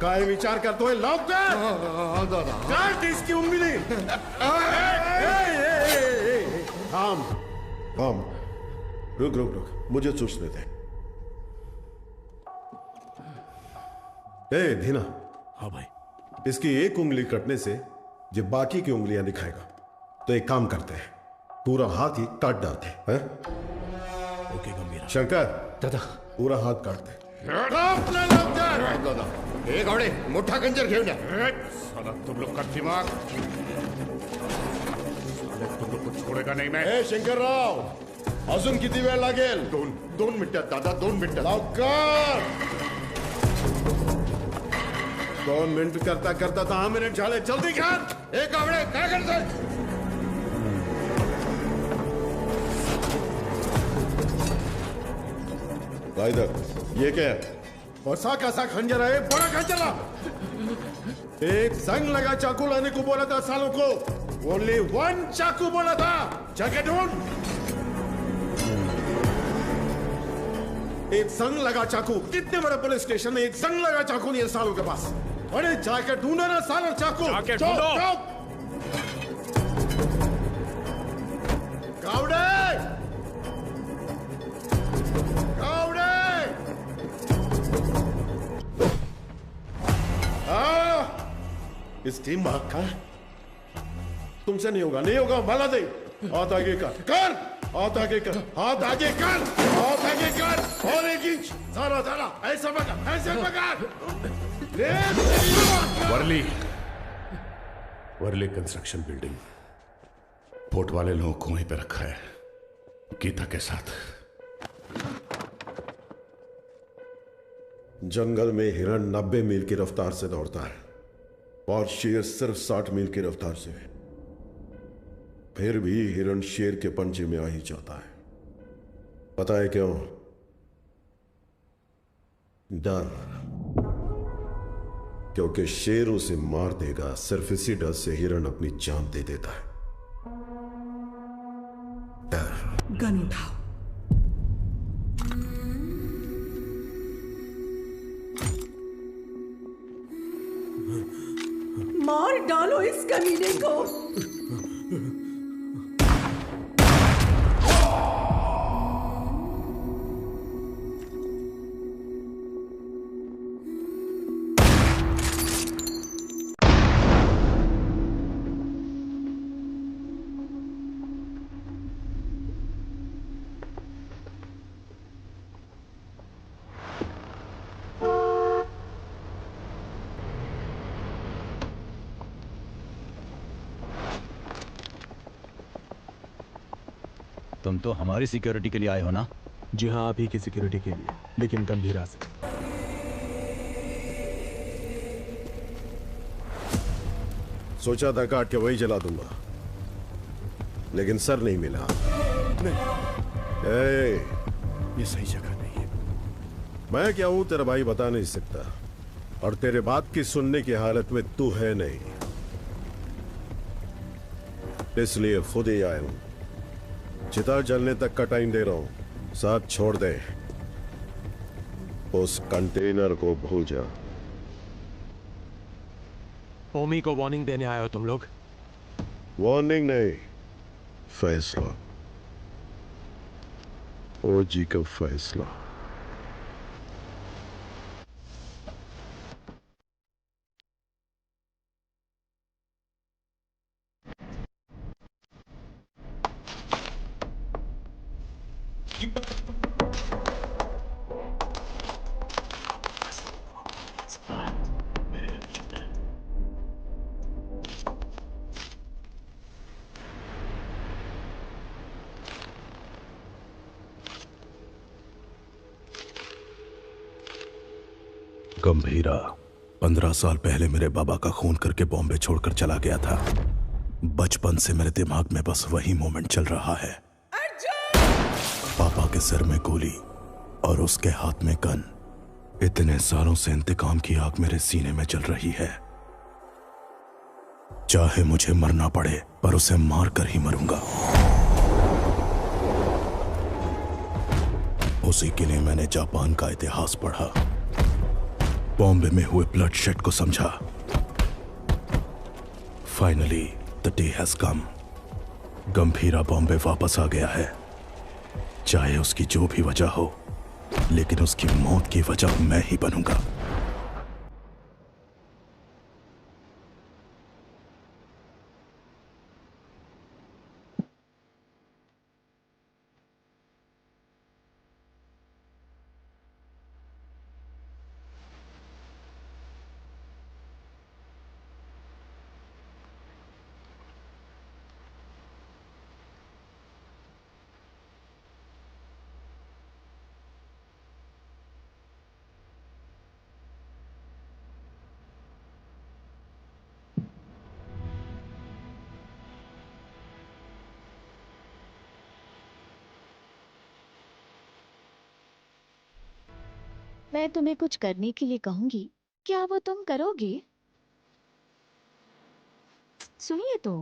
काय विचार करतो है? लाओ कर। काट इसकी उंगली। थाम थाम, रुक रुक रुक, मुझे सोचने दे। ए धीना। हाँ भाई। इसकी एक उंगली कटने से जब बाकी की उंगलियां दिखाएगा, तो एक काम करते हैं, पूरा हाथ ही काट डालते हैं। ओके गंभीरा। शंकर दादा, पूरा हाथ काट दे। हे गावडे, मोठा कंजर घेऊन या। साला तुम लोग का दिमाग, तुम लोग को छोड़ेगा नहीं मैं। ए शंकर राव, अजून किती वेळ लागेल? दोन मिनिटात दादा, 2 मिनिटात। लवकर। 2 मिनिट करता करता 10 मिनिट झाले, जल्दी कर। हे गावडे काय करतोय? ला इधर। ये क्या है? और सा का सा खंजर है, बड़ा खंजर ला। एक जंग लगा चाकू लाने को बोला था सालों को। ओनली वन चाकू बोला था। जाके ढूंढ। एक जंग लगा चाकू। कितने बड़े पुलिस स्टेशन में एक जंग लगा चाकू नहीं है सालों के पास। अरे जाके ढूंढो ना सालों चाकू। जाके ढूंढो। कावड़े! कावड़े! इस टीम भाग का तुमसे नहीं होगा, नहीं होगा। माला दे। हाथ आगे कर। हाथ आगे कर। हाथ आगे कर। हाथ आगे कर। और एक इंच। सारा सारा ऐसा पकड़, ऐसे पकड़। Worli construction building. पोर्ट वाले लोगों को वहीं पे रखा है, गीता के साथ। जंगल में हिरण 90 मील की रफ्तार से दौड़ता है और शेर सिर्फ 60 मील की रफ्तार से। फिर भी हिरण शेर के पंजे में आ ही जाता है। पता है क्यों? डर। क्योंकि शेर उसे मार देगा। सिर्फ इसी डर से हिरण अपनी जान दे देता है। डर। गन उठाओ। मार डालो इस कमीने को। तुम तो हमारी सिक्योरिटी के लिए आए हो ना? जी हाँ, आप ही की सिक्योरिटी के लिए, लेकिन गंभीरा से। सोचा था काट के वही जला दूंगा, लेकिन सर नहीं मिला। नहीं। ये सही जगह नहीं है। मैं क्या हूं तेरा भाई बता नहीं सकता, और तेरे बात की सुनने की हालत में तू है नहीं, इसलिए खुद ही आया हूं। चिता जलने तक का टाइम दे रहा हूं। साथ छोड़ दे। उस कंटेनर को भूल जा। ओमी को वार्निंग देने आए हो तुम लोग? वार्निंग नहीं, फैसला। ओजी का फैसला। गंभीरा 15 साल पहले मेरे बाबा का खून करके बॉम्बे छोड़कर चला गया था। बचपन से मेरे दिमाग में बस वही मोमेंट चल रहा है। पापा के सिर में गोली और उसके हाथ में गन। इतने सालों से इंतकाम की आग मेरे सीने में जल रही है। चाहे मुझे मरना पड़े, पर उसे मार कर ही मरूंगा। उसी के लिए मैंने जापान का इतिहास पढ़ा, बॉम्बे में हुए ब्लडशेड को समझा। Finally the day has come. Gambhira Bombay वापस आ गया है। चाहे उसकी जो भी वजह हो, लेकिन उसकी मौत की वजह मैं ही बनूंगा। मैं तुम्हें कुछ करने के लिए कहूंगी, क्या वो तुम करोगे? सुनिए तो,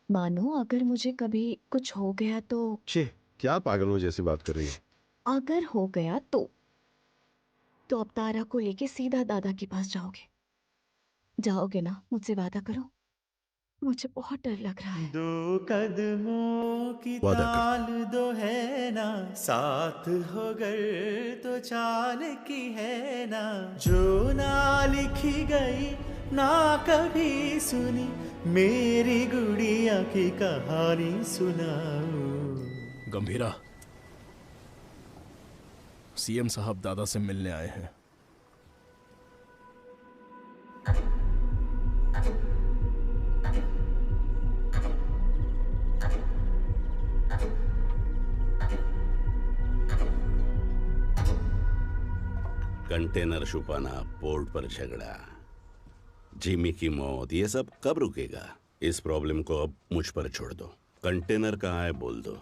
मानो अगर मुझे कभी कुछ हो गया तो। छे, क्या पागलों जैसी बात कर रही है? अगर हो गया तो अब तारा को लेके सीधा दादा के पास जाओगे? जाओगे ना? मुझसे वादा करो, मुझे बहुत डर लग रहा है। दो कदमों की ताल दो है ना, साथ हो गए तो चाल की है ना, जो ना लिखी गई ना कभी सुनी, मेरी गुड़िया की कहानी सुनाओ। गंभीरा, सीएम साहब दादा से मिलने आए हैं। कंटेनर छुपाना, पोर्ट पर झगड़ा, जिमी की मौत, ये सब कब रुकेगा? इस प्रॉब्लम को अब मुझ पर छोड़ दो। कंटेनर कहाँ है बोल दो,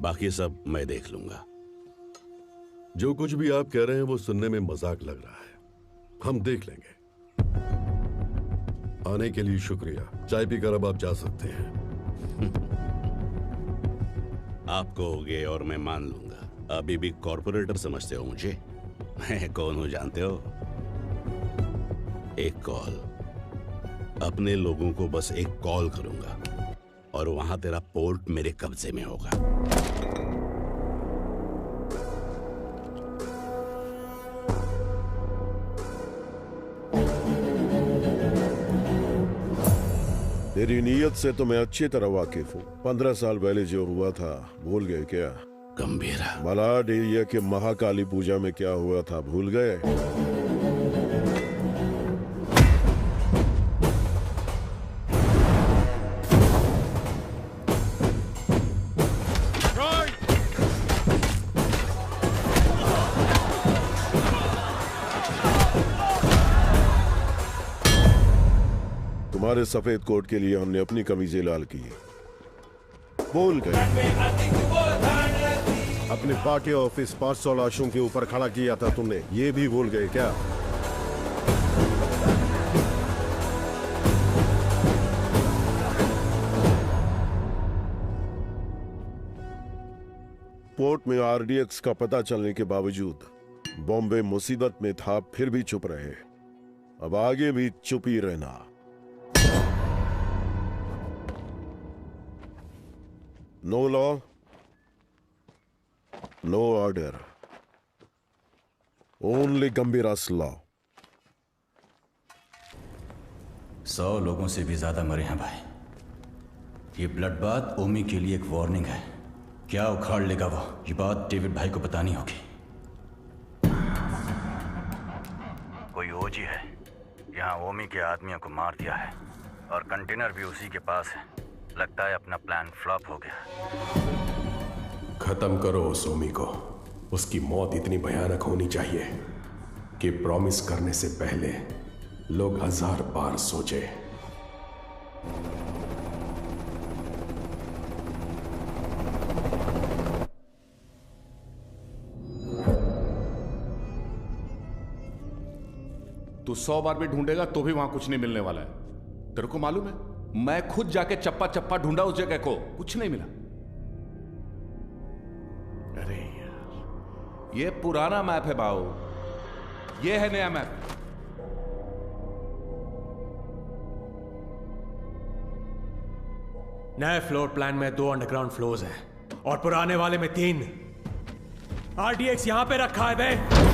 बाकी सब मैं देख लूंगा। जो कुछ भी आप कह रहे हैं वो सुनने में मजाक लग रहा है, हम देख लेंगे। आने के लिए शुक्रिया। चाय पीकर अब आप जा सकते हैं। आप कहोगे और मैं मान लूंगा। अभी भी कॉर्पोरेटर समझते हो मुझे? मैं कौन हूं जानते हो? एक कॉल, अपने लोगों को बस एक कॉल करूंगा और वहां तेरा पोर्ट मेरे कब्जे में होगा। तेरी नीयत से तो मैं अच्छी तरह वाकिफ हूँ। 15 साल पहले जो हुआ था भूल गए क्या? गंभीरा, मलाड एरिया के महाकाली पूजा में क्या हुआ था भूल गए? तुम्हारे सफेद कोट के लिए हमने अपनी कमीजें लाल की। बोल गए। अपने पार्टी ऑफिस 500 लाशों के ऊपर खड़ा किया था तुमने, ये भी भूल गए क्या? पोर्ट में आरडीएक्स का पता चलने के बावजूद बॉम्बे मुसीबत में था, फिर भी चुप रहे। अब आगे भी चुप ही रहना। No law, no order. Only Gambhira's law. 100 लोगों से भी ज्यादा मरे हैं भाई। ये ब्लड बाथ ओमी के लिए एक वार्निंग है। क्या उखाड़ लेगा वो, ये बात डेविड भाई को बतानी होगी। कोई ओजी है, यहाँ ओमी के आदमियों को मार दिया है और कंटेनर भी उसी के पास है। लगता है अपना प्लान फ्लॉप हो गया। खत्म करो उस ओमी को। उसकी मौत इतनी भयानक होनी चाहिए कि प्रॉमिस करने से पहले लोग 1000 बार सोचे। तू 100 बार भी ढूंढेगा तो भी वहां कुछ नहीं मिलने वाला है। तेरे को मालूम है, मैं खुद जाके चप्पा चप्पा ढूंढा उस जगह को, कुछ नहीं मिला। अरे यार, ये पुराना मैप है बाऊ, ये है नया मैप। नए फ्लोर प्लान में 2 अंडरग्राउंड फ्लोर्स हैं और पुराने वाले में 3। आरडीएक्स यहां पे रखा है बे।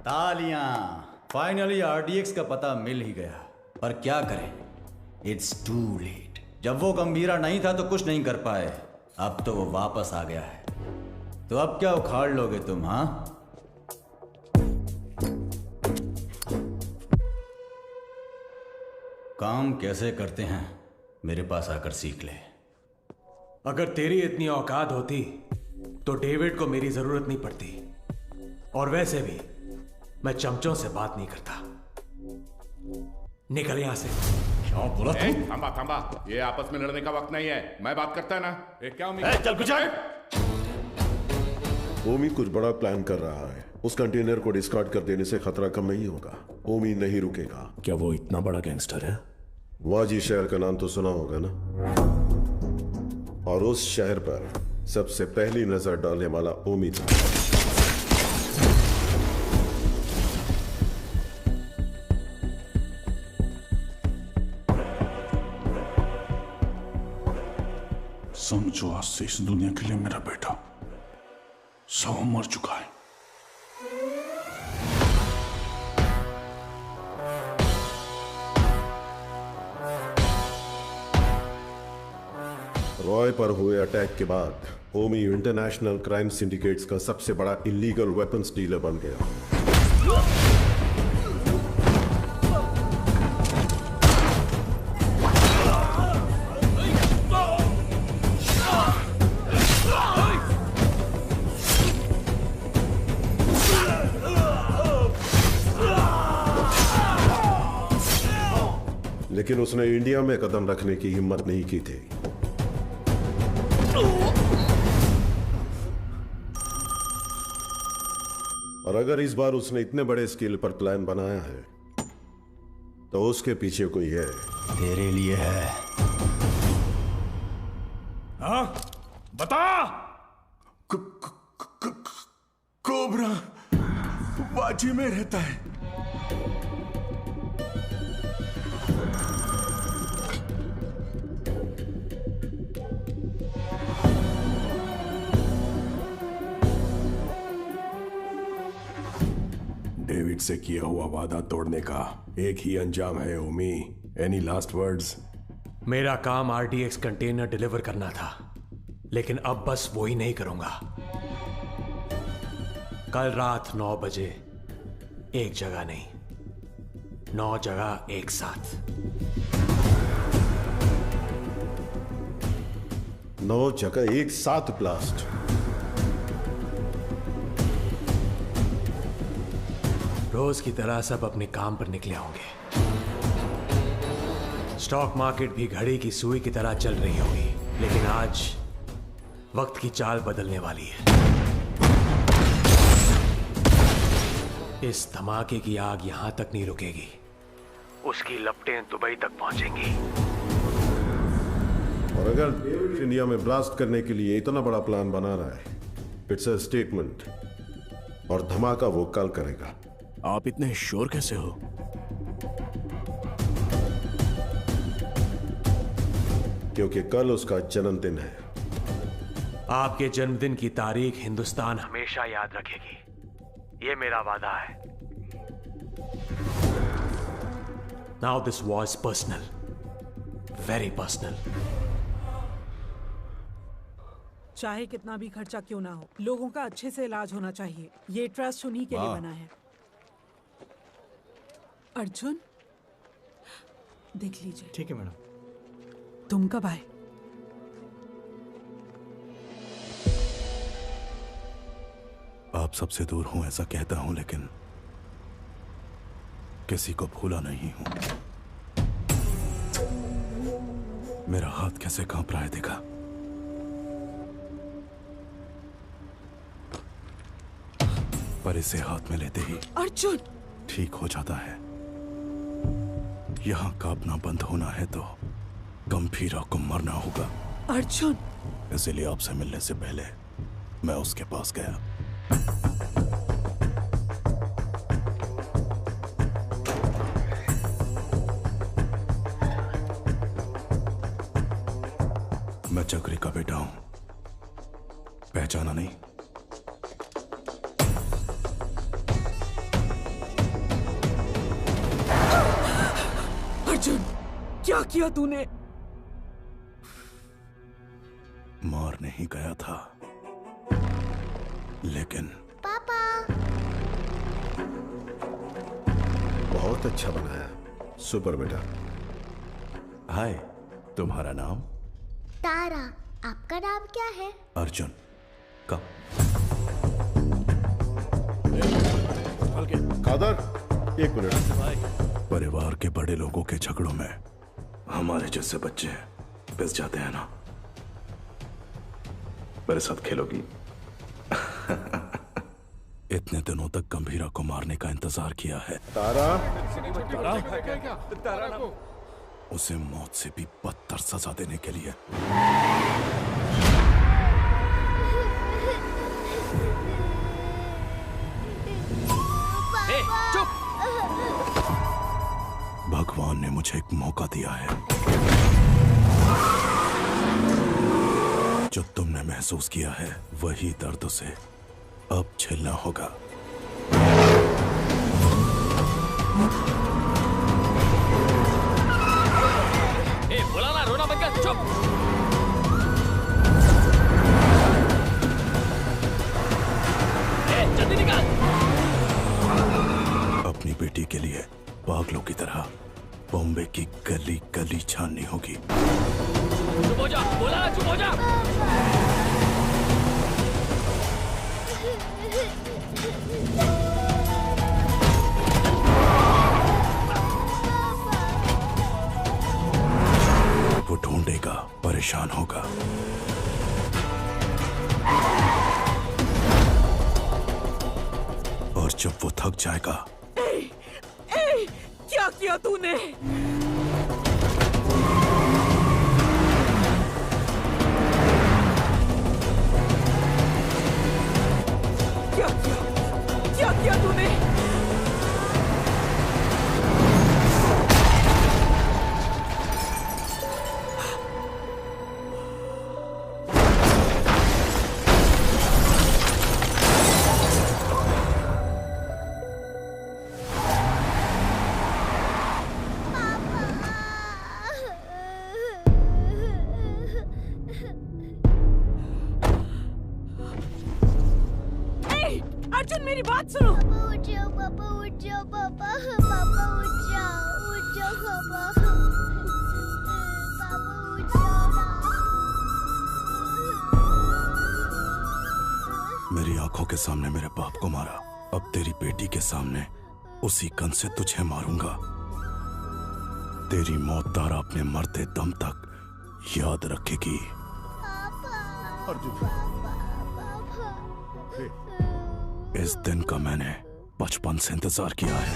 तालियां, फाइनली आरडीएक्स का पता मिल ही गया। पर क्या करें, इट्स टू लेट। जब वो गंभीरा नहीं था तो कुछ नहीं कर पाए, अब तो वो वापस आ गया है। तो अब क्या उखाड़ लोगे तुम? हाँ, काम कैसे करते हैं मेरे पास आकर सीख ले। अगर तेरी इतनी औकात होती तो डेविड को मेरी जरूरत नहीं पड़ती, और वैसे भी मैं चमचों से बात नहीं करता। निकल यहां से। क्या बोला तू? थांबा थांबा, ये आपस में लड़ने का वक्त नहीं है, मैं बात करता है ना। क्या उम्मीद? चल कुछ ओमी कुछ बड़ा प्लान कर रहा है। उस कंटेनर को डिस्कार्ड कर देने से खतरा कम नहीं होगा। ओमी नहीं रुकेगा। क्या वो इतना बड़ा गैंगस्टर है? वाजी शहर का नाम तो सुना होगा ना, और उस शहर पर सबसे पहली नजर डालने वाला ओमी था। समझो आज से इस दुनिया के लिए मेरा बेटा सब मर चुका है। रॉय पर हुए अटैक के बाद ओमी इंटरनेशनल क्राइम सिंडिकेट्स का सबसे बड़ा इलीगल वेपन्स डीलर बन गया। लेकिन उसने इंडिया में कदम रखने की हिम्मत नहीं की थी। और अगर इस बार उसने इतने बड़े स्केल पर प्लान बनाया है तो उसके पीछे कोई है। तेरे लिए है। हाँ बता। कोबरा बाजी में रहता है। डेविड से किया हुआ वादा तोड़ने का एक ही अंजाम है ओमी। Any last words? मेरा काम आरडीएक्स कंटेनर डिलीवर करना था, लेकिन अब बस वो ही नहीं करूंगा। कल रात 9 बजे एक जगह नहीं, 9 जगह एक साथ। 9 जगह एक साथ ब्लास्ट। रोज की तरह सब अपने काम पर निकले होंगे। स्टॉक मार्केट भी घड़ी की सुई की तरह चल रही होगी, लेकिन आज वक्त की चाल बदलने वाली है। इस धमाके की आग यहां तक नहीं रुकेगी, उसकी लपटें दुबई तक पहुंचेंगी। और अगर डेविड इंडिया में ब्लास्ट करने के लिए इतना बड़ा प्लान बना रहा है, इट्स अ स्टेटमेंट, और धमाका वो कल करेगा। आप इतने श्योर कैसे हो? क्योंकि कल उसका जन्मदिन है। आपके जन्मदिन की तारीख हिंदुस्तान हमेशा याद रखेगी, ये मेरा वादा है। Now this was personal, very personal. चाहे कितना भी खर्चा क्यों ना हो, लोगों का अच्छे से इलाज होना चाहिए। ये ट्रस्ट उन्हीं के लिए बना है। अर्जुन, देख लीजिए। ठीक है मैडम। तुम कब आए? आप सबसे दूर हूं ऐसा कहता हूं, लेकिन किसी को भूला नहीं हूं। मेरा हाथ कैसे कांप रहा है देखा? पर इसे हाथ में लेते ही अर्जुन ठीक हो जाता है। यहां कांपना बंद होना है तो गंभीरा को मरना होगा। अर्जुन, इसलिए आपसे मिलने से पहले मैं उसके पास गया। मैं चक्री का बेटा हूं, पहचाना नहीं? अर्जुन, क्या किया तूने? मार नहीं गया था, लेकिन पापा। बहुत अच्छा बनाया, सुपर बेटा। हाय, तुम्हारा नाम? तारा। आपका नाम क्या है? अर्जुन। कब? कादर, एक मिनट। परिवार के बड़े लोगों के झगड़ों में हमारे जैसे बच्चे पिस जाते हैं ना। मेरे साथ खेलोगी? इतने दिनों तक गंभीरा को मारने का इंतजार किया है। तारा, उसे मौत से भी बदतर सजा देने के लिए। चुप! भगवान ने मुझे एक मौका दिया है। जो तुमने महसूस किया है वही दर्द से अब झेलना होगा। बोला ना, रोना बंद कर, चुप। जल्दी निकाल। अपनी बेटी के लिए पागलों की तरह बॉम्बे की गली गली छाननी होगी। चुप हो जा, बोला ना, चुप हो जा। वो ढूंढेगा, परेशान होगा। और जब वो थक जाएगा। क्या किया तूने? क्या किया तूने? अर्जुन, मेरी बात सुनो। पापा उठ जाओ, पापा उठ जाओ, पापा पापा उठ जाओ पापा। पापा उठ जाओ ना। मेरी आंखों के सामने मेरे बाप को मारा, अब तेरी बेटी के सामने उसी गन से तुझे मारूंगा। तेरी मौत तारा अपने मरते दम तक याद रखेगी। इस दिन का मैंने बचपन से इंतजार किया है।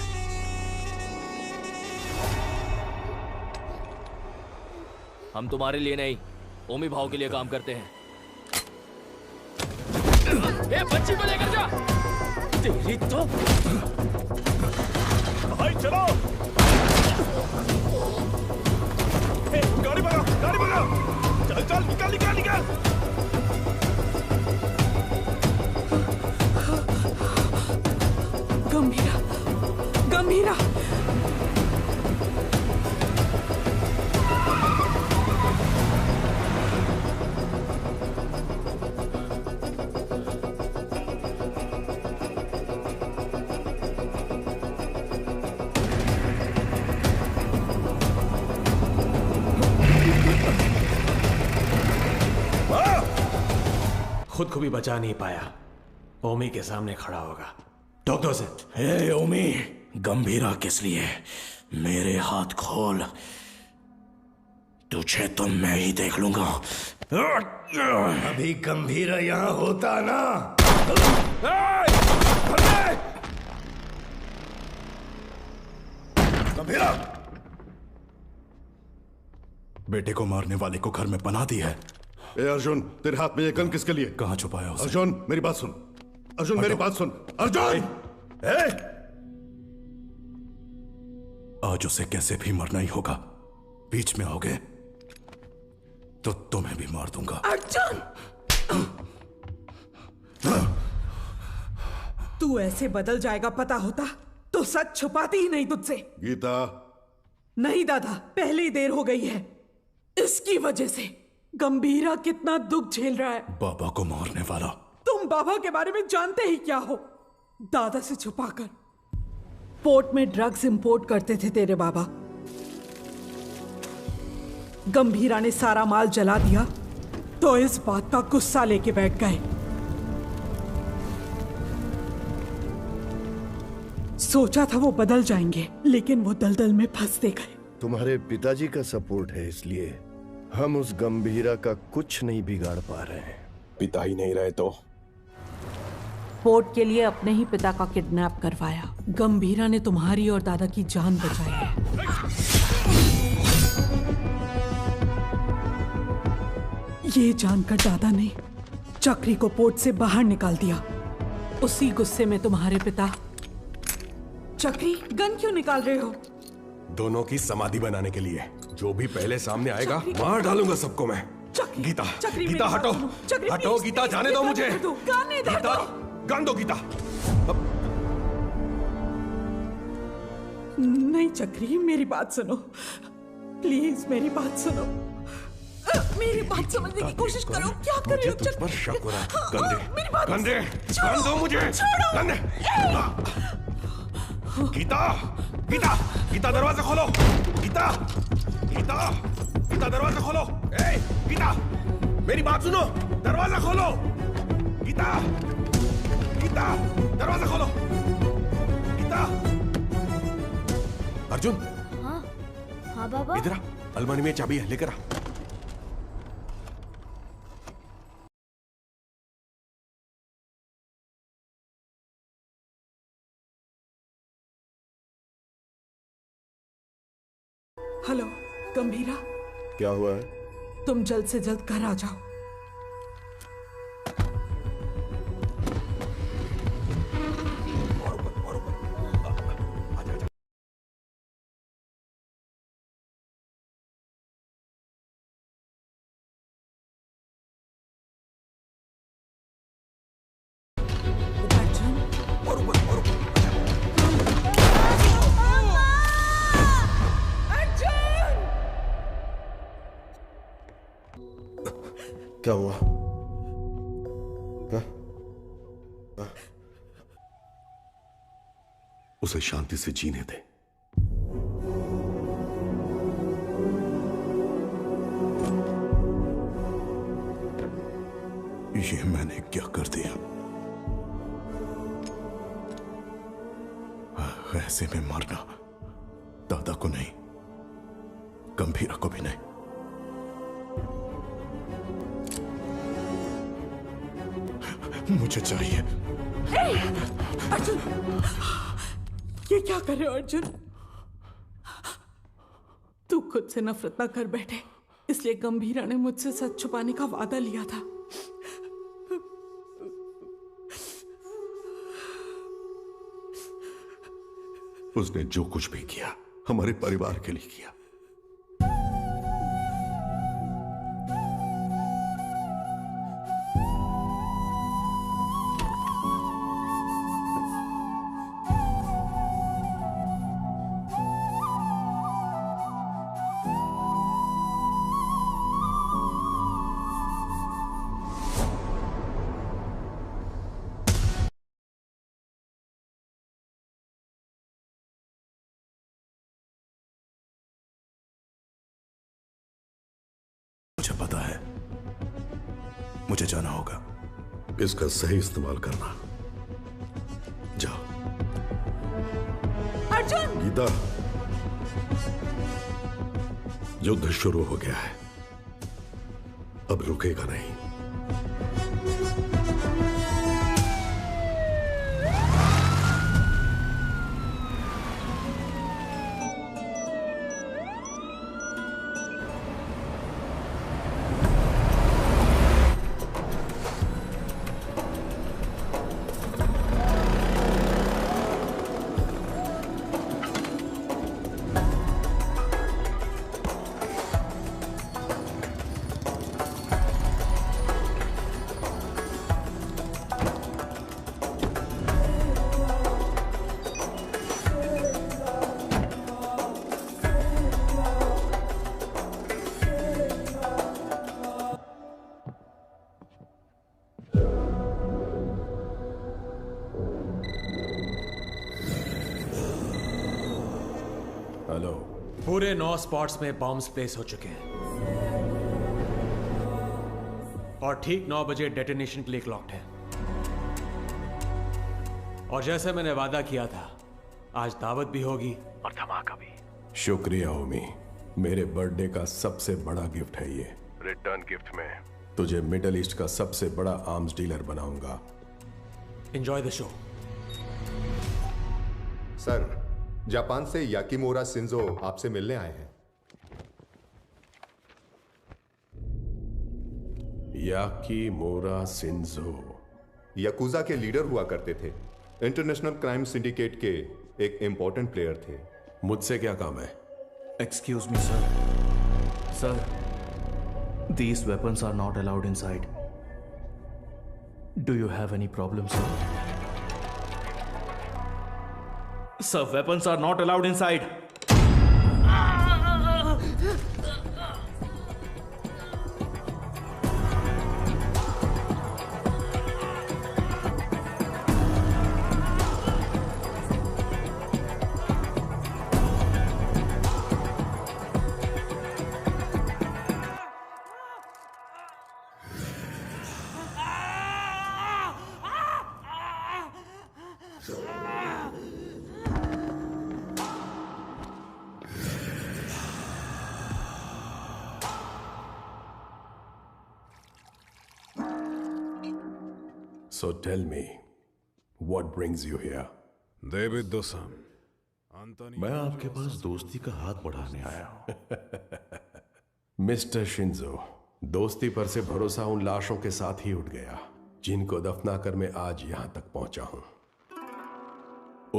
हम तुम्हारे लिए नहीं, ओमी भाव के लिए काम करते हैं। ए, बच्ची को लेकर जा। तेरी तो भाई चलो। ए, गाड़ी भगाओ, गाड़ी भगाओ। चल चल, निकल निकल निकल। गंभीरा, गंभीरा। खुद को भी बचा नहीं पाया, ओमी के सामने खड़ा होगा। डॉक्टर से, हे ओमी, गंभीरा किस लिए? मेरे हाथ खोल, तुझे तो मैं ही देख लूंगा। अभी गंभीरा यहाँ होता ना। गंभीरा, बेटे को मारने वाले को घर में बना दी है। ए अर्जुन, तेरे हाथ में ये गन किसके लिए? कहाँ छुपाया उसे? अर्जुन, मेरी बात सुन। अर्जुन, मेरी बात सुन। अर्जुन! आज उसे कैसे भी मरना ही होगा। बीच में आओगे तो तुम्हें भी मार दूंगा। अर्जुन! तू ऐसे बदल जाएगा पता होता तो सच छुपाती ही नहीं तुझसे। गीता। नहीं दादा, पहले ही देर हो गई है। इसकी वजह से गंभीरा कितना दुख झेल रहा है। बाबा को मारने वाला। तुम बाबा के बारे में जानते ही क्या हो? दादा से छुपाकर पोर्ट में ड्रग्स इंपोर्ट करते थे तेरे बाबा। गंभीरा ने सारा माल जला दिया तो इस बात का गुस्सा लेके बैठ गए। सोचा था वो बदल जाएंगे, लेकिन वो दलदल में फंसते गए। तुम्हारे पिताजी का सपोर्ट है, इसलिए हम उस गंभीरा का कुछ नहीं बिगाड़ पा रहे हैं। पिता ही नहीं रहे तो पोर्ट के लिए अपने ही पिता का किडनैप करवाया। गंभीरा ने तुम्हारी और दादा की जान बचाई है। ये जानकर दादा ने चक्री को पोर्ट से बाहर निकाल दिया। उसी गुस्से में तुम्हारे पिता। चक्री, गन क्यों निकाल रहे हो? दोनों की समाधि बनाने के लिए। जो भी पहले सामने आएगा मार डालूंगा सबको मैं। गीता, गीता हटो, हटो गीता, जाने दो मुझे। गीता, गन दो गीता। नहीं चक्री, मेरी बात सुनो प्लीज, मेरी बात सुनो। मेरी बात समझने की कोशिश करो। क्या कर रहे हो? तुझ पर शक हो रहा है। गंदे, गंदे, गन दो मुझे। गंदे। गीता, गीता, गीता दरवाजा खोलो। गीता, गीता, गीता दरवाजा खोलो। ए, गीता, मेरी बात सुनो, दरवाजा खोलो। गीता, गीता, दरवाजा खोलो। गीता। अर्जुन। हाँ, हाँ बाबा। इधर आ, अलमारी में चाबी है, लेकर आ। हेलो गंभीरा, क्या हुआ है? तुम जल्द से जल्द घर आ जाओ। क्या हुआ? उसे शांति से जीने दे। ये मैंने क्या कर दिया? ऐसे में मरना दादा को नहीं, गंभीरा को भी नहीं। मुझे चाहिए। अर्जुन, ये क्या कर रहे हो अर्जुन? तू खुद से नफरत ना कर बैठे, इसलिए गंभीरा ने मुझसे सच छुपाने का वादा लिया था। उसने जो कुछ भी किया हमारे परिवार के लिए किया। मुझे पता है, मुझे जाना होगा। इसका सही इस्तेमाल करना। जाओ। अर्जुन! गीता, युद्ध शुरू हो गया है, अब रुकेगा नहीं। हेलो। पूरे 9 स्पॉट्स में बॉम्ब्स प्लेस हो चुके हैं और ठीक 9 बजे डेटोनेशन के लिए क्लॉक्ड है। और जैसे मैंने वादा किया था, आज दावत भी होगी और धमाका भी। शुक्रिया ओमी, मेरे बर्थडे का सबसे बड़ा गिफ्ट है ये। रिटर्न गिफ्ट में तुझे मिडल ईस्ट का सबसे बड़ा आर्म्स डीलर बनाऊंगा। Enjoy the show. Sir, Japan से याकीमोरा शिंजो आपसे मिलने आए हैं। याकीमोरा शिंजो याकुजा के लीडर हुआ करते थे। इंटरनेशनल क्राइम सिंडिकेट के एक इंपॉर्टेंट प्लेयर थे। मुझसे क्या काम है? Excuse me, sir. Sir, these weapons are not allowed inside. Do you have any problem, sir? Sir, weapons are not allowed inside. So tell me, what brings you here? David दोसम, मैं आपके पास दोस्ती का हाथ बढ़ाने आया हूं। मिस्टर शिंजो, दोस्ती पर से भरोसा उन लाशों के साथ ही उठ गया जिनको दफनाकर मैं आज यहां तक पहुंचा हूं।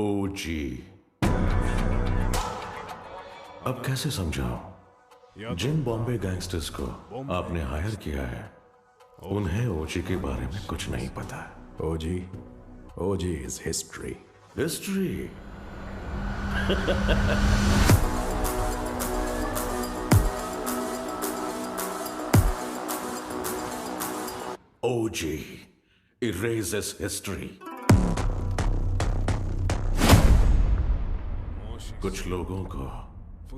ओजी, अब कैसे समझाऊं? जिन बॉम्बे गैंगस्टर्स को आपने हायर किया है, उन्हें ओजी के बारे में कुछ नहीं पता। OG is history. History? OG erases history. कुछ लोगों को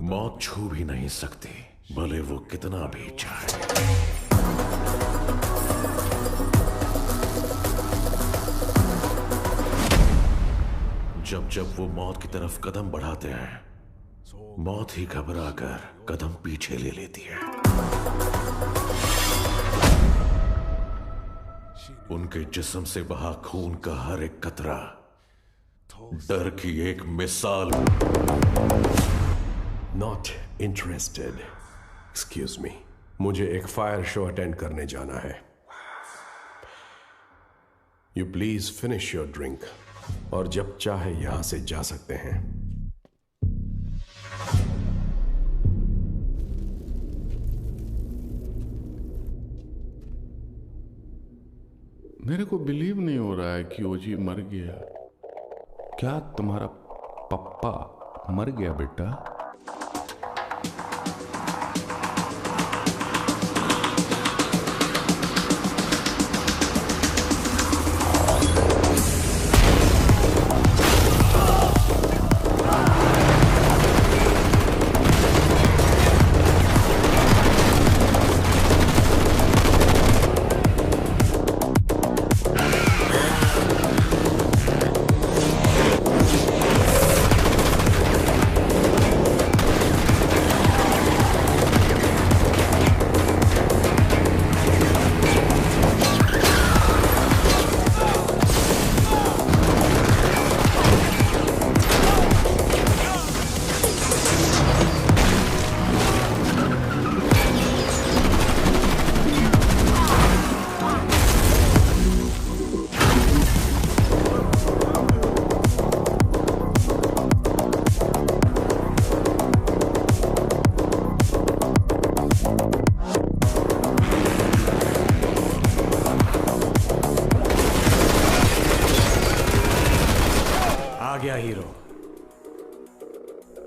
मौत छू भी नहीं सकती, भले वो कितना भी चाहे। जब जब वो मौत की तरफ कदम बढ़ाते हैं, मौत ही घबरा कर कदम पीछे ले लेती है। उनके जिस्म से बहा खून का हर एक कतरा डर की एक मिसाल। Not interested. एक्सक्यूज मी, मुझे एक फायर शो अटेंड करने जाना है। You please finish your drink और जब चाहे यहां से जा सकते हैं। मेरे को बिलीव नहीं हो रहा है कि ओजी मर गया। क्या तुम्हारा पप्पा मर गया बेटा? हीरो,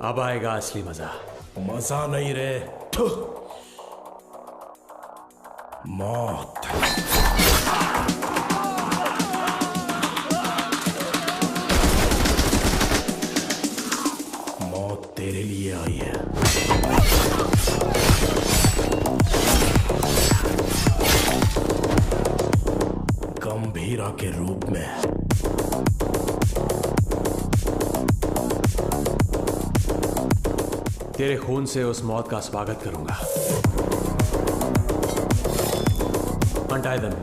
अब आएगा असली मजा। मजा नहीं रे, मौत। मौत तेरे लिए आई है। तेरे खून से उस मौत का स्वागत करूंगा। Untie them.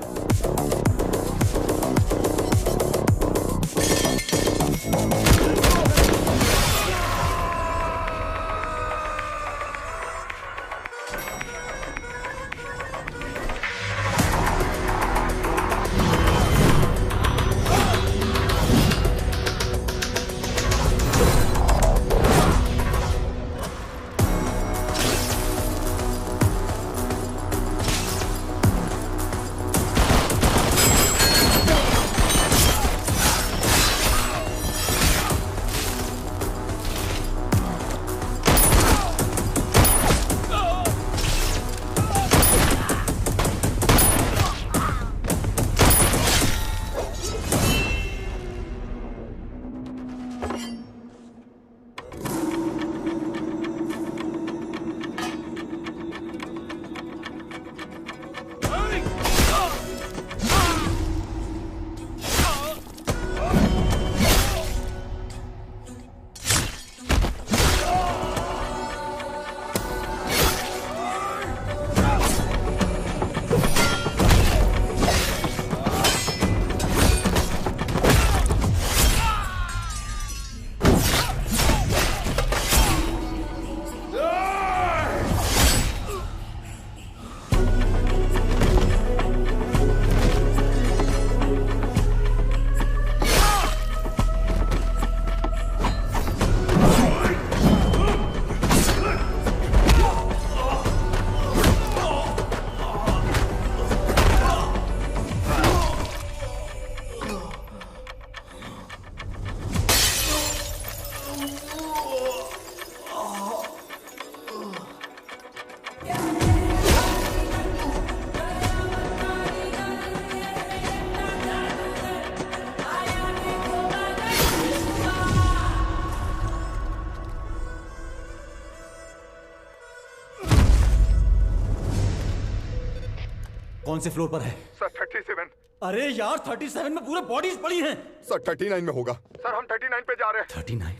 कौन से फ्लोर पर है? सर 37। अरे यार 37 में पूरे बॉडीज पड़ी हैं। सर 39 में होगा। सर हम 39 पे जा रहे हैं। 39?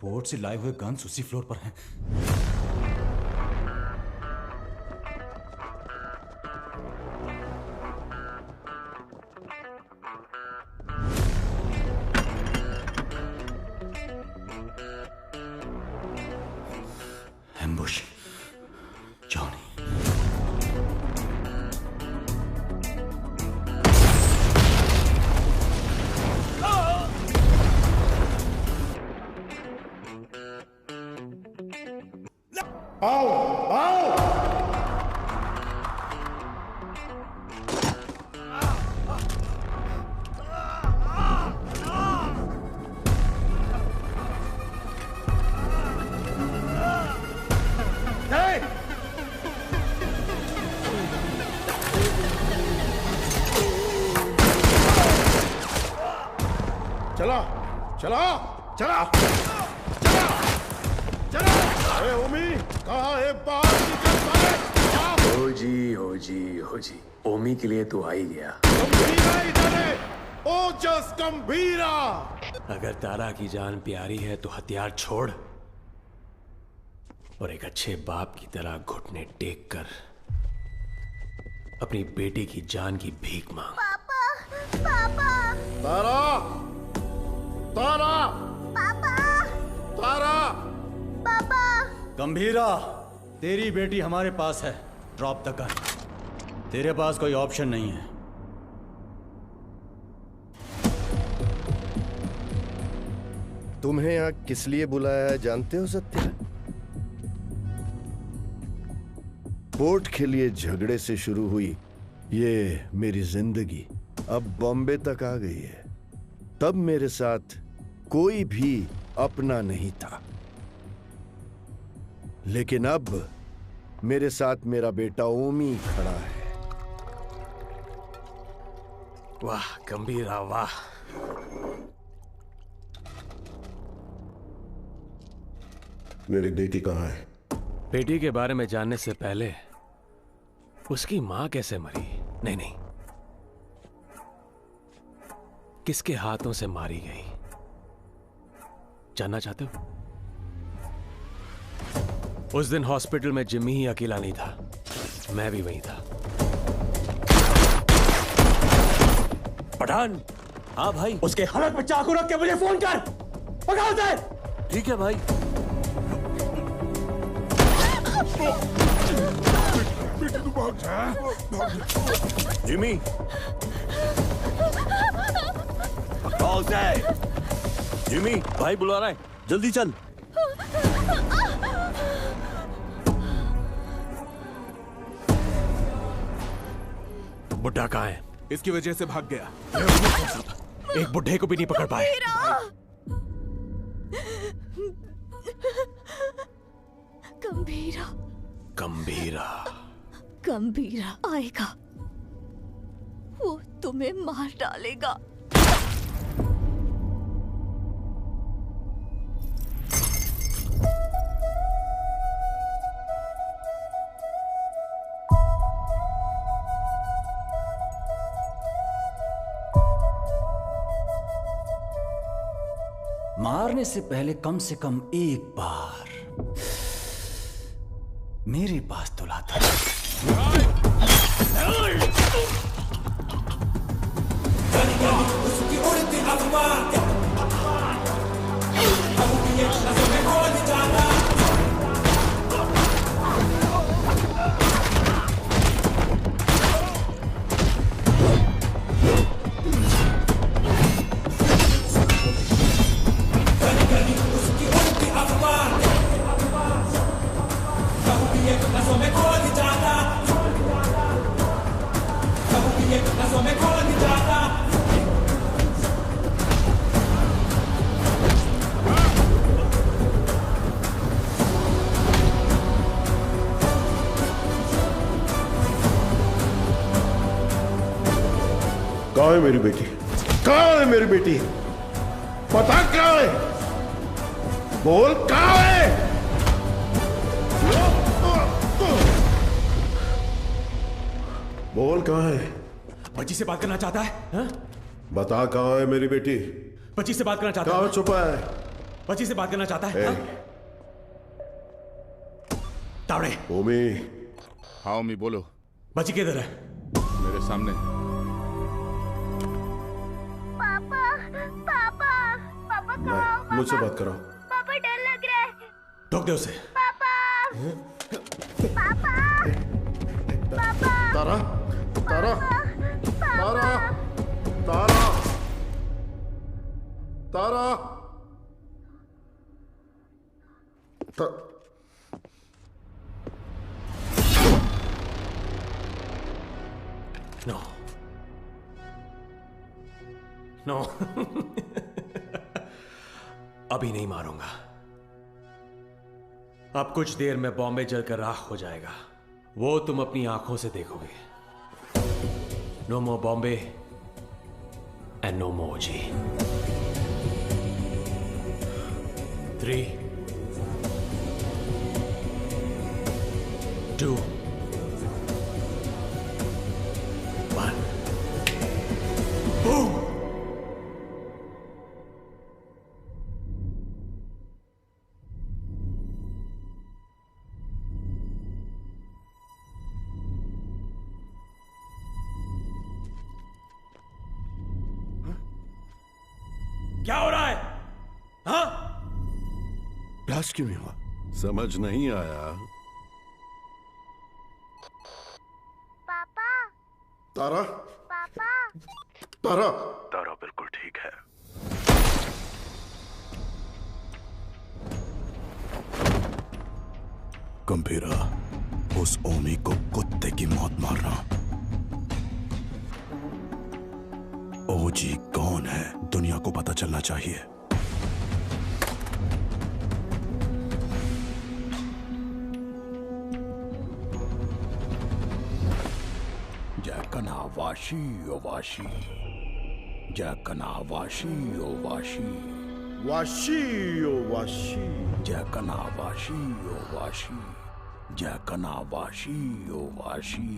पोर्ट से लाए हुए गन्स उसी फ्लोर पर हैं। एम्बुश। जॉनी। आओ आओ। चला चला चला चला चला। अरे ओमी कहाँ है? बाहर निकल साले। हो जी ओमी के लिए तो आ ही गया। गंभीरा इधर है। ओजस गंभीरा। अगर तारा की जान प्यारी है तो हथियार छोड़ और एक अच्छे बाप की तरह घुटने टेक कर अपनी बेटी की जान की भीख मांग। पापा। तारा तारा पापा। तारा। पापा। गंभीरा, तेरी बेटी हमारे पास है। Drop the gun. तेरे पास कोई ऑप्शन नहीं है। तुम्हें यहाँ किस लिए बुलाया है जानते हो सत्या? पोर्ट के लिए झगड़े से शुरू हुई ये मेरी जिंदगी अब बॉम्बे तक आ गई है। तब मेरे साथ कोई भी अपना नहीं था, लेकिन अब मेरे साथ मेरा बेटा ओमी खड़ा है। वाह गंभीरा वाह। मेरी बेटी कहाँ है? बेटी के बारे में जानने से पहले उसकी मां कैसे मरी? नहीं, किसके हाथों से मारी गई जानना चाहते हो? उस दिन हॉस्पिटल में जिम्मी ही अकेला नहीं था, मैं भी वहीं था। पठान। हाँ भाई। उसके हलक में चाकू रख के मुझे फोन कर। पकड़ दे। ठीक है भाई। जिमी। कॉल से। जिमी भाई बुला रहा है, जल्दी चल। बुड्ढा कहाँ है? इसकी वजह से भाग गया। एक बुड्ढे को भी नहीं पकड़ पाए। गंभीरा। गंभीरा। गंभीरा आएगा, वो तुम्हें मार डालेगा। मारने से पहले कम से कम एक बार मेरे पास तो लाता। कहाँ है मेरी बेटी? कहाँ है मेरी बेटी? पता कहाँ है? बोल कहाँ है? बोल कहाँ है? बच्ची से बात करना चाहता है? हा? बता कहाँ है मेरी बेटी? बच्ची से बात करना चाहता है? कहाँ छुपा है? बच्ची से बात करना चाहता है? हा? तावड़े। ओमी। हाँ ओमी बोलो। बच्ची किधर है? मेरे सामने। नहीं, मुझसे बात कराओ। पापा डर लग रहा है। ठोक दे उसे। पापा। पापा। पापा। तारा, तारा, तारा, तारा, तारा। No, no. अभी नहीं मारूंगा। अब कुछ देर में बॉम्बे जलकर राख हो जाएगा, वो तुम अपनी आंखों से देखोगे। No more Bombay and no more जी। 3, 2, 1 बूम। क्या हो रहा है? हाँ? ब्लास्ट क्यों नहीं हुआ? समझ नहीं आया। पापा। तारा। पापा। तारा। तारा बिल्कुल ठीक है। गंभीरा, उस ओमी को कुत्ते की मौत मारना। ओजी कौन है दुनिया को पता चलना चाहिए। जकनावाशी ओवाशी, जकनावाशी ओवाशी, वाशी ओवाशी, जकनावाशी ओवाशी, जकनावाशी ओवाशी।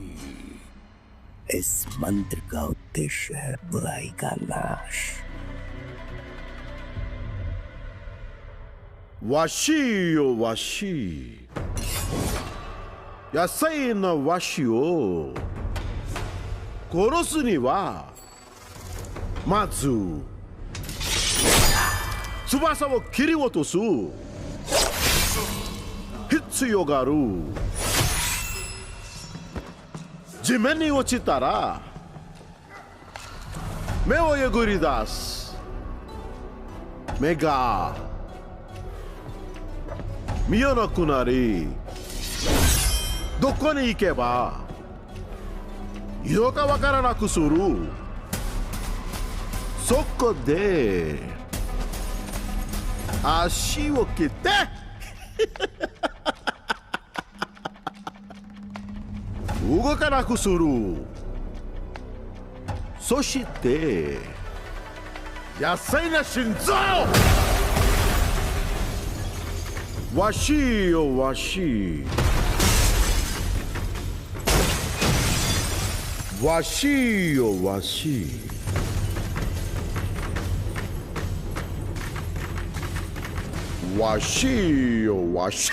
इस मंत्र का उद्देश्य है बुराई का नाश। Vashi ओवाशी। 野生のワシを殺すにはまず翼を切り落とす必要がある。地面に落ちたら目をえぐり出す。目が見えなくなり、どこに行けばいいのかわからなくする。そこで足を切って動かなくする。そして野生な心臓、わしよわし、わしよわし、わしよわし。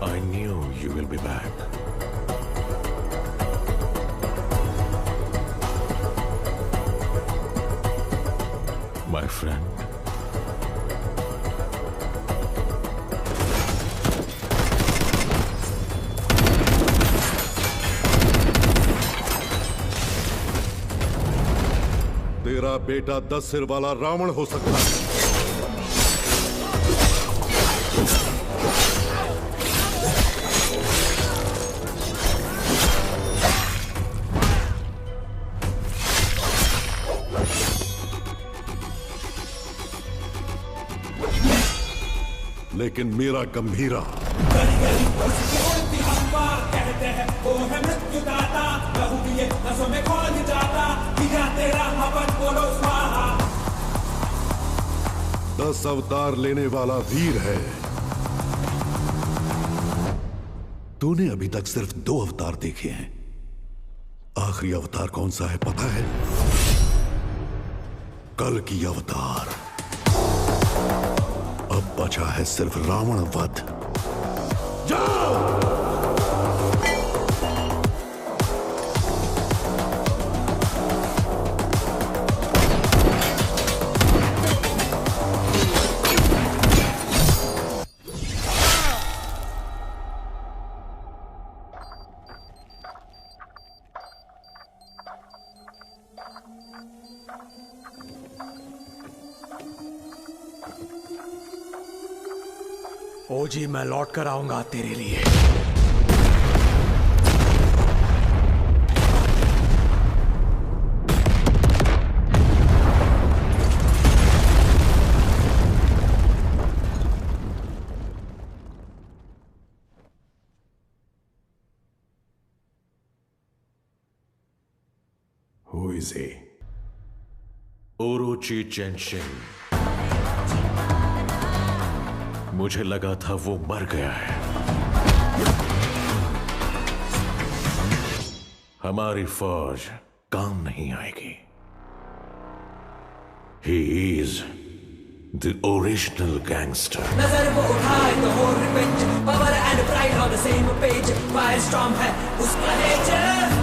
I knew you will be back. My friend. तेरा बेटा 10 सिर वाला रावण हो सकता है। लेकिन मेरा गंभीरा कहते हैं वो है मृत्युदाता, लहू पिए नसों में खोल जाता, पिया तेरा हवन बोलो स्वाहा। 10 अवतार लेने वाला वीर है। तूने अभी तक सिर्फ 2 अवतार देखे हैं। आखिरी अवतार कौन सा है पता है? कल की अवतार। अब बचा है सिर्फ रावण वध। जाओ! ओजी, मैं लौट कर आऊंगा तेरे लिए। Who is he? Orochi Genshin. मुझे लगा था वो मर गया है। हमारी फौज काम नहीं आएगी। He is the original gangster. नजर वो उठाए तो हो revenge, power and pride on the same page, fire storm है उसका नेचर।